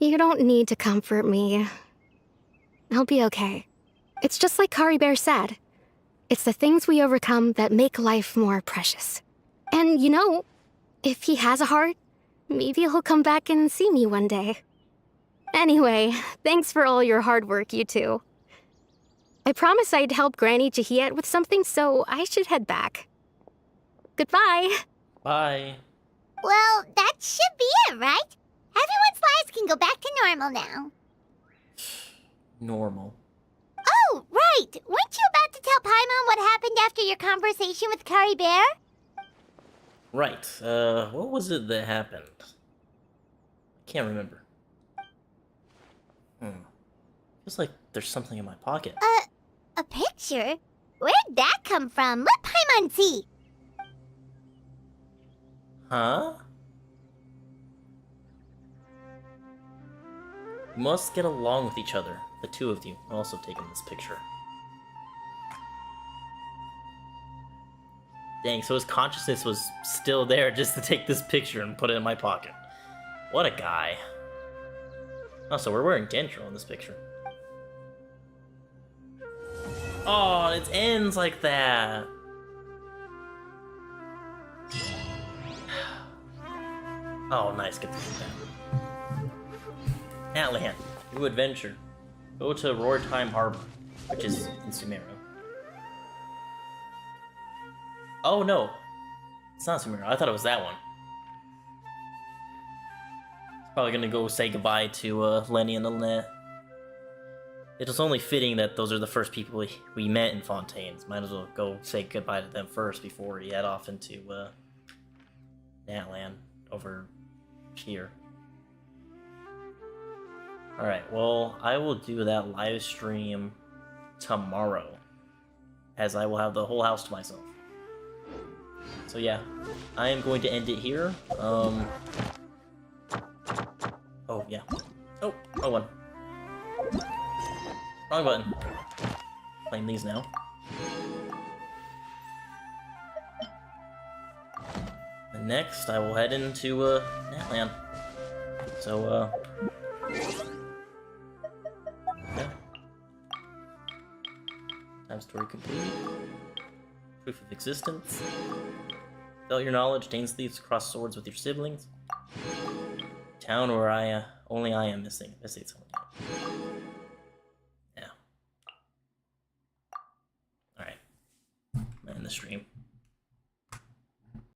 You don't need to comfort me. I'll be okay. It's just like Kari Bear said. It's the things we overcome that make life more precious. And you know, if he has a heart, maybe he'll come back and see me one day. Anyway, thanks for all your hard work, you two. I promised I'd help Granny Jahiet with something, so I should head back. Goodbye. Bye. Well, that should be it, right? Everyone's lives can go back to normal now. Normal. Oh, right! Weren't you about to tell Paimon what happened after your conversation with Kari Bear? Right. What was it that happened? I can't remember. Feels like there's something in my pocket. A picture? Where'd that come from? Let Paimon see! Huh? You must get along with each other. The two of you have also taken this picture. Dang, so his consciousness was still there just to take this picture and put it in my pocket. What a guy. Oh, so we're wearing Dendro in this picture. Oh, it ends like that. Oh, nice. Get to see that. Natlan, new adventure. Go to Roartime Harbor, which is in Sumeru. Oh, no. It's not Sumeru. I thought it was that one. Probably gonna go say goodbye to Lenny and Lynette. It was only fitting that those are the first people we met in Fontaines. Might as well go say goodbye to them first before we head off into Natlan over here. Alright, well, I will do that live stream tomorrow, as I will have the whole house to myself. So yeah, I am going to end it here. Oh, yeah. Oh, wrong one. Wrong button. Playing these now. And next, I will head into, Natlan. So, yeah. Time story complete. Proof of existence. Without your knowledge, Dane's thieves cross swords with your siblings. Town where only I am missing. Missing someone. Yeah. Alright. End the stream.